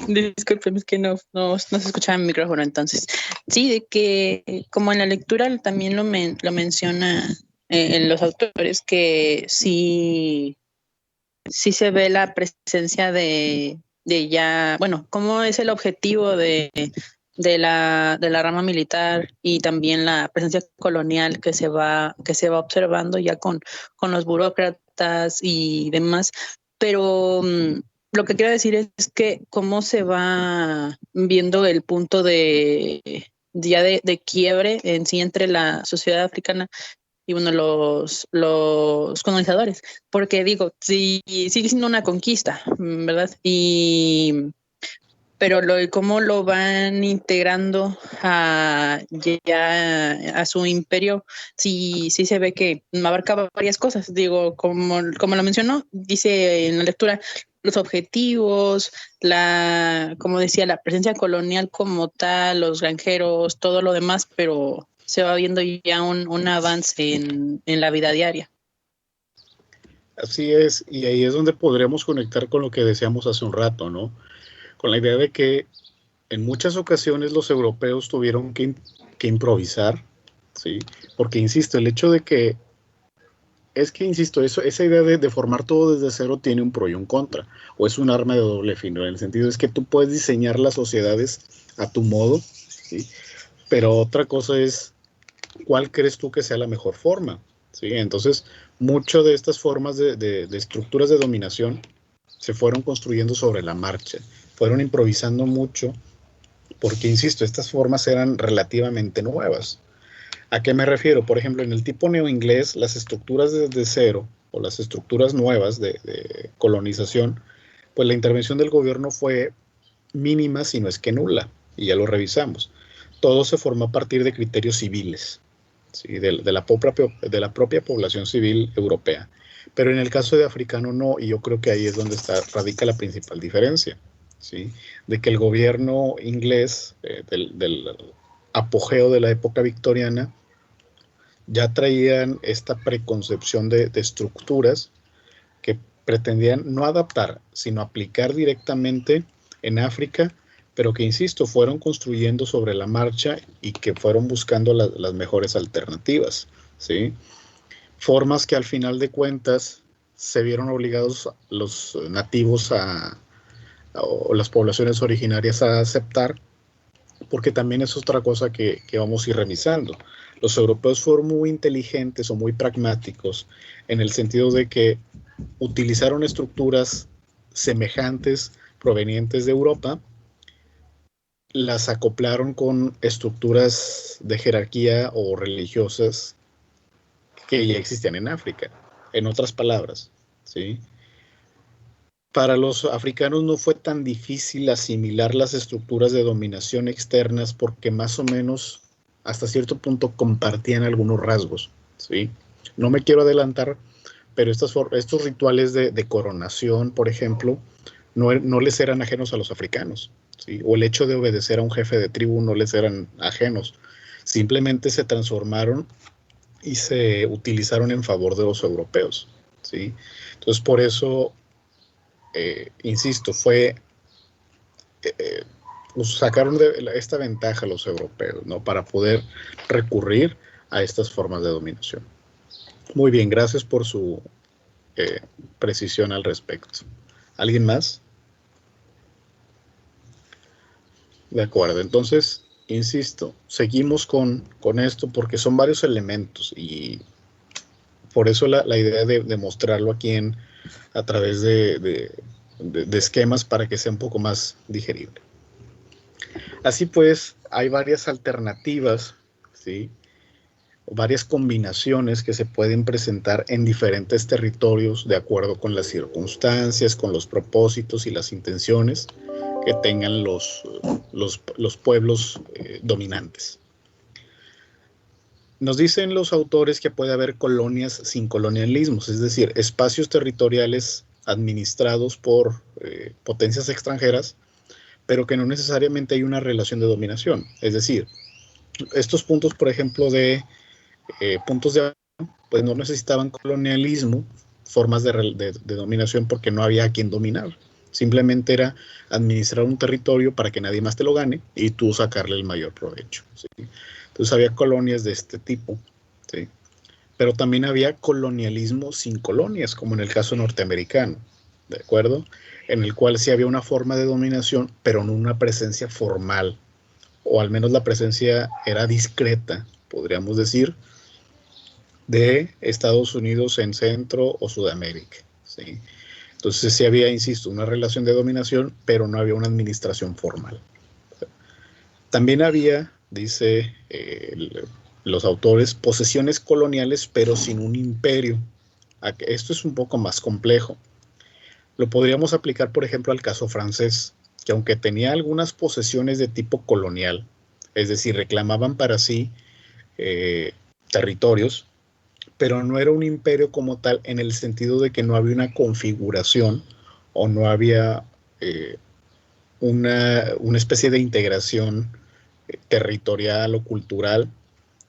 disculpen, es que no se escuchaba mi micrófono entonces. Sí, de que como en la lectura también lo menciona en los autores, que sí se ve la presencia de ya, bueno, cómo es el objetivo de la rama militar y también la presencia colonial que se va observando ya con los burócratas y demás. Pero lo que quiero decir es que cómo se va viendo el punto de quiebre en sí entre la sociedad africana y bueno, los colonizadores, porque digo, sí, sigue siendo una conquista, ¿verdad? Pero cómo lo van integrando ya a su imperio, sí se ve que abarca varias cosas. Digo, como lo mencionó, dice en la lectura, los objetivos, como decía, la presencia colonial como tal, los granjeros, todo lo demás, pero se va viendo ya un avance en la vida diaria. Así es, y ahí es donde podremos conectar con lo que decíamos hace un rato, ¿no? Con la idea de que en muchas ocasiones los europeos tuvieron que improvisar, ¿sí? Porque, insisto, el hecho de que, esa idea de formar todo desde cero tiene un pro y un contra, o es un arma de doble filo, en el sentido es que tú puedes diseñar las sociedades a tu modo, ¿sí? Pero otra cosa es, ¿cuál crees tú que sea la mejor forma? ¿Sí? Entonces, muchas de estas formas de estructuras de dominación se fueron construyendo sobre la marcha, fueron improvisando mucho, porque, insisto, estas formas eran relativamente nuevas. ¿A qué me refiero? Por ejemplo, en el tipo neoinglés, las estructuras desde cero, o las estructuras nuevas de colonización, pues la intervención del gobierno fue mínima, si no es que nula, y ya lo revisamos. Todo se formó a partir de criterios civiles, ¿sí? de la propia población civil europea. Pero en el caso de africano no, y yo creo que ahí es donde radica la principal diferencia, ¿sí? De que el gobierno inglés, del apogeo de la época victoriana, ya traían esta preconcepción de estructuras que pretendían no adaptar, sino aplicar directamente en África, pero que, insisto, fueron construyendo sobre la marcha y que fueron buscando las mejores alternativas, ¿sí? Formas que al final de cuentas se vieron obligados los nativos o las poblaciones originarias a aceptar, porque también es otra cosa que vamos a ir revisando. Los europeos fueron muy inteligentes o muy pragmáticos en el sentido de que utilizaron estructuras semejantes provenientes de Europa, las acoplaron con estructuras de jerarquía o religiosas que ya existían en África. En otras palabras, ¿sí? Para los africanos no fue tan difícil asimilar las estructuras de dominación externas porque más o menos hasta cierto punto compartían algunos rasgos, ¿sí? No me quiero adelantar, pero estos rituales de coronación, por ejemplo, no les eran ajenos a los africanos, ¿sí? O el hecho de obedecer a un jefe de tribu no les eran ajenos. Simplemente se transformaron y se utilizaron en favor de los europeos, ¿sí? Entonces, por eso, insisto, sacaron esta ventaja los europeos, ¿no? Para poder recurrir a estas formas de dominación. Muy bien, gracias por su precisión al respecto. ¿Alguien más? De acuerdo, entonces, insisto, seguimos con esto porque son varios elementos y por eso la idea de mostrarlo aquí a través de esquemas para que sea un poco más digerible. Así pues, hay varias alternativas, ¿sí? Varias combinaciones que se pueden presentar en diferentes territorios de acuerdo con las circunstancias, con los propósitos y las intenciones que tengan los pueblos dominantes. Nos dicen los autores que puede haber colonias sin colonialismos, es decir, espacios territoriales administrados por potencias extranjeras, pero que no necesariamente hay una relación de dominación. Es decir, estos puntos, por ejemplo, de puntos de pues no necesitaban colonialismo, formas de dominación, porque no había a quien dominar. Simplemente era administrar un territorio para que nadie más te lo gane y tú sacarle el mayor provecho, ¿sí? Entonces había colonias de este tipo, ¿sí? Pero también había colonialismo sin colonias, como en el caso norteamericano, ¿de acuerdo? En el cual sí había una forma de dominación, pero no una presencia formal, o al menos la presencia era discreta, podríamos decir, de Estados Unidos en Centro o Sudamérica, ¿sí? Entonces sí había, insisto, una relación de dominación, pero no había una administración formal. También había, dice los autores, posesiones coloniales, pero sin un imperio. Esto es un poco más complejo. Lo podríamos aplicar, por ejemplo, al caso francés, que aunque tenía algunas posesiones de tipo colonial, es decir, reclamaban para sí territorios, pero no era un imperio como tal, en el sentido de que no había una configuración o no había una especie de integración territorial o cultural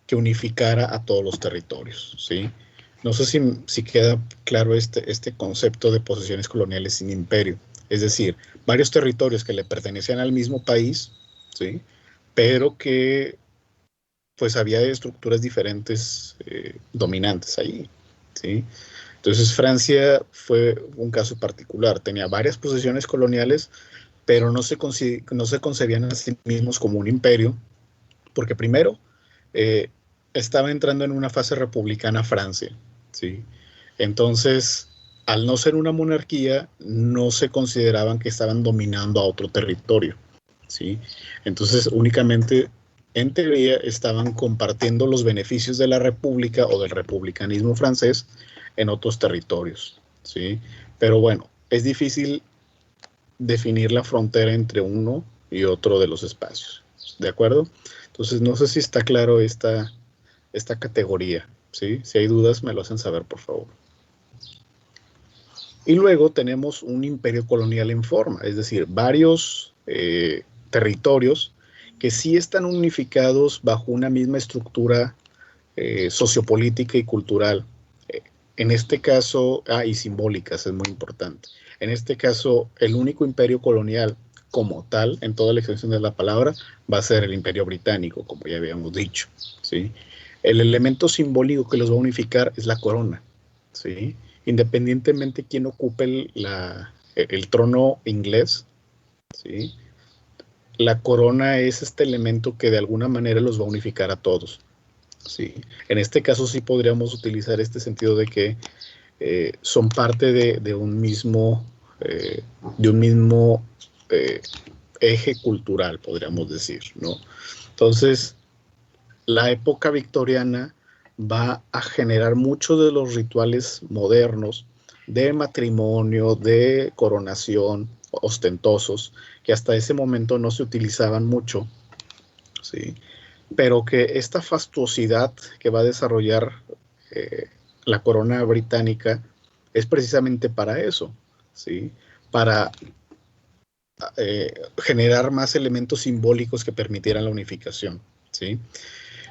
que unificara a todos los territorios, ¿sí? No sé si queda claro este concepto de posesiones coloniales sin imperio. Es decir, varios territorios que le pertenecían al mismo país, ¿sí? Pero que pues había estructuras diferentes dominantes ahí, ¿sí? Entonces Francia fue un caso particular. Tenía varias posesiones coloniales, pero no se concebían a sí mismos como un imperio, porque primero estaba entrando en una fase republicana Francia, ¿sí? Entonces, al no ser una monarquía, no se consideraban que estaban dominando a otro territorio, ¿sí? Entonces, únicamente, en teoría, estaban compartiendo los beneficios de la república o del republicanismo francés en otros territorios, ¿sí? Pero bueno, es difícil definir la frontera entre uno y otro de los espacios, ¿de acuerdo? Entonces, no sé si está claro esta categoría, ¿sí? Si hay dudas, me lo hacen saber, por favor. Y luego tenemos un imperio colonial en forma, es decir, varios territorios que sí están unificados bajo una misma estructura sociopolítica y cultural. En este caso, y simbólicas, es muy importante. En este caso, el único imperio colonial como tal, en toda la extensión de la palabra, va a ser el Imperio Británico, como ya habíamos dicho, ¿sí? El elemento simbólico que los va a unificar es la corona, ¿sí? Independientemente quién ocupe el trono inglés, ¿sí? La corona es este elemento que de alguna manera los va a unificar a todos, ¿sí? En este caso sí podríamos utilizar este sentido de que son parte de un mismo eje cultural, podríamos decir, ¿no? Entonces, la época victoriana va a generar muchos de los rituales modernos de matrimonio, de coronación, ostentosos, que hasta ese momento no se utilizaban mucho, ¿sí? Pero que esta fastuosidad que va a desarrollar la corona británica es precisamente para eso, ¿sí? Para generar más elementos simbólicos que permitieran la unificación, ¿sí?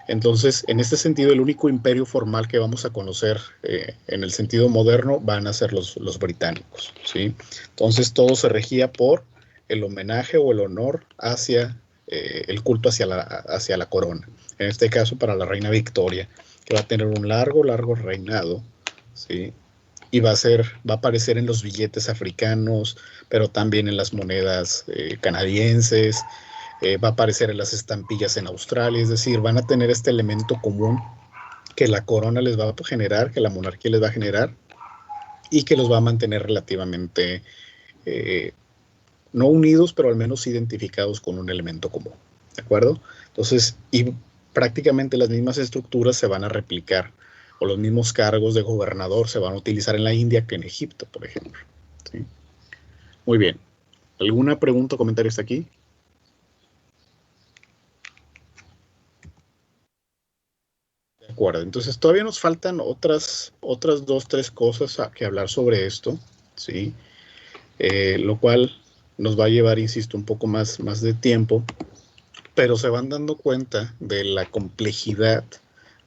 Entonces, en este sentido, el único imperio formal que vamos a conocer en el sentido moderno van a ser los británicos, ¿sí? Entonces, todo se regía por el homenaje o el honor hacia el culto hacia la corona. En este caso, para la reina Victoria, que va a tener un largo reinado, ¿sí? Y va a aparecer en los billetes africanos, pero también en las monedas canadienses, va a aparecer en las estampillas en Australia, es decir, van a tener este elemento común que la corona les va a generar, que la monarquía les va a generar, y que los va a mantener relativamente no unidos, pero al menos identificados con un elemento común, ¿de acuerdo? Entonces, y prácticamente las mismas estructuras se van a replicar, o los mismos cargos de gobernador se van a utilizar en la India que en Egipto, por ejemplo, ¿sí? Muy bien. ¿Alguna pregunta o comentario hasta aquí? De acuerdo, entonces todavía nos faltan otras 2, 3 cosas que hablar sobre esto, ¿sí? Lo cual nos va a llevar, insisto, un poco más de tiempo, pero se van dando cuenta de la complejidad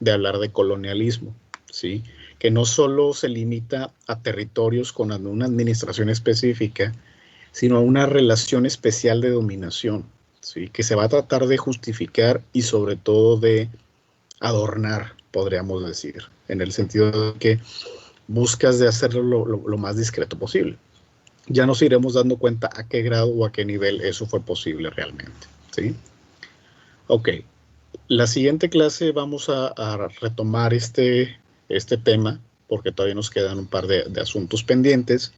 de hablar de colonialismo, ¿sí? Que no solo se limita a territorios con una administración específica, sino a una relación especial de dominación, ¿sí? Que se va a tratar de justificar y sobre todo de adornar, podríamos decir, en el sentido de que buscas de hacerlo lo más discreto posible. Ya nos iremos dando cuenta a qué grado o a qué nivel eso fue posible realmente, ¿sí? Ok, la siguiente clase vamos a retomar este tema, porque todavía nos quedan un par de asuntos pendientes,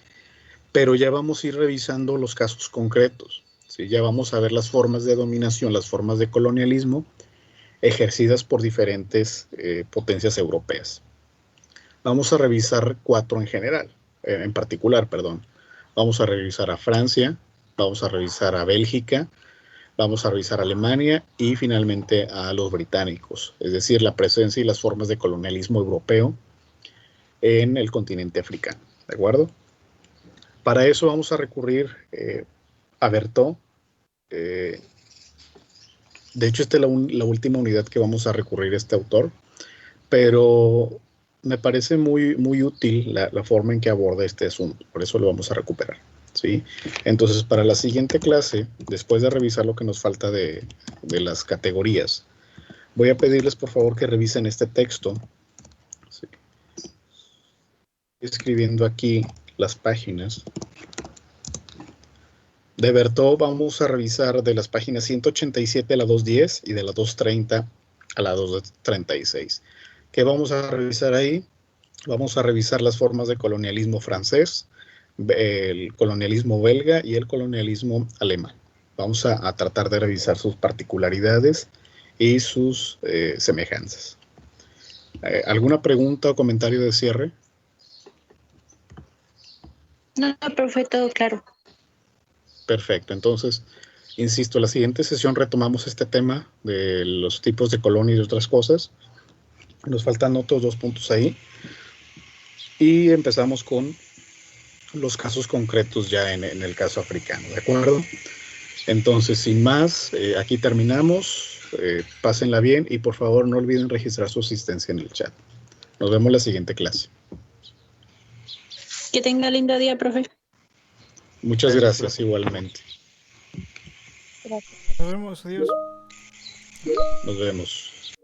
pero ya vamos a ir revisando los casos concretos, ¿sí? Ya vamos a ver las formas de dominación, las formas de colonialismo ejercidas por diferentes potencias europeas. Vamos a revisar 4 en general, en particular, perdón. Vamos a revisar a Francia, vamos a revisar a Bélgica, vamos a revisar a Alemania y finalmente a los británicos, es decir, la presencia y las formas de colonialismo europeo en el continente africano, ¿de acuerdo? Para eso vamos a recurrir a Berthaud. De hecho, esta es la última unidad que vamos a recurrir a este autor, pero me parece muy útil la forma en que aborda este asunto, por eso lo vamos a recuperar, ¿sí? Entonces, para la siguiente clase, después de revisar lo que nos falta de las categorías, voy a pedirles por favor que revisen este texto, ¿sí? Escribiendo aquí las páginas. De Berthaud vamos a revisar de las páginas 187 a la 210 y de la 230 a la 236. ¿Qué vamos a revisar ahí? Vamos a revisar las formas de colonialismo francés, el colonialismo belga y el colonialismo alemán. Vamos a tratar de revisar sus particularidades y sus semejanzas. ¿Alguna pregunta o comentario de cierre? No, profe, todo claro. Perfecto, entonces, insisto, la siguiente sesión retomamos este tema de los tipos de colonia y otras cosas. Nos faltan otros 2 puntos ahí. Y empezamos con los casos concretos ya en el caso africano, ¿de acuerdo? Entonces, sin más, aquí terminamos. Pásenla bien y por favor no olviden registrar su asistencia en el chat. Nos vemos en la siguiente clase. Que tenga lindo día, profe. Muchas gracias, igualmente. Nos vemos, adiós. Nos vemos.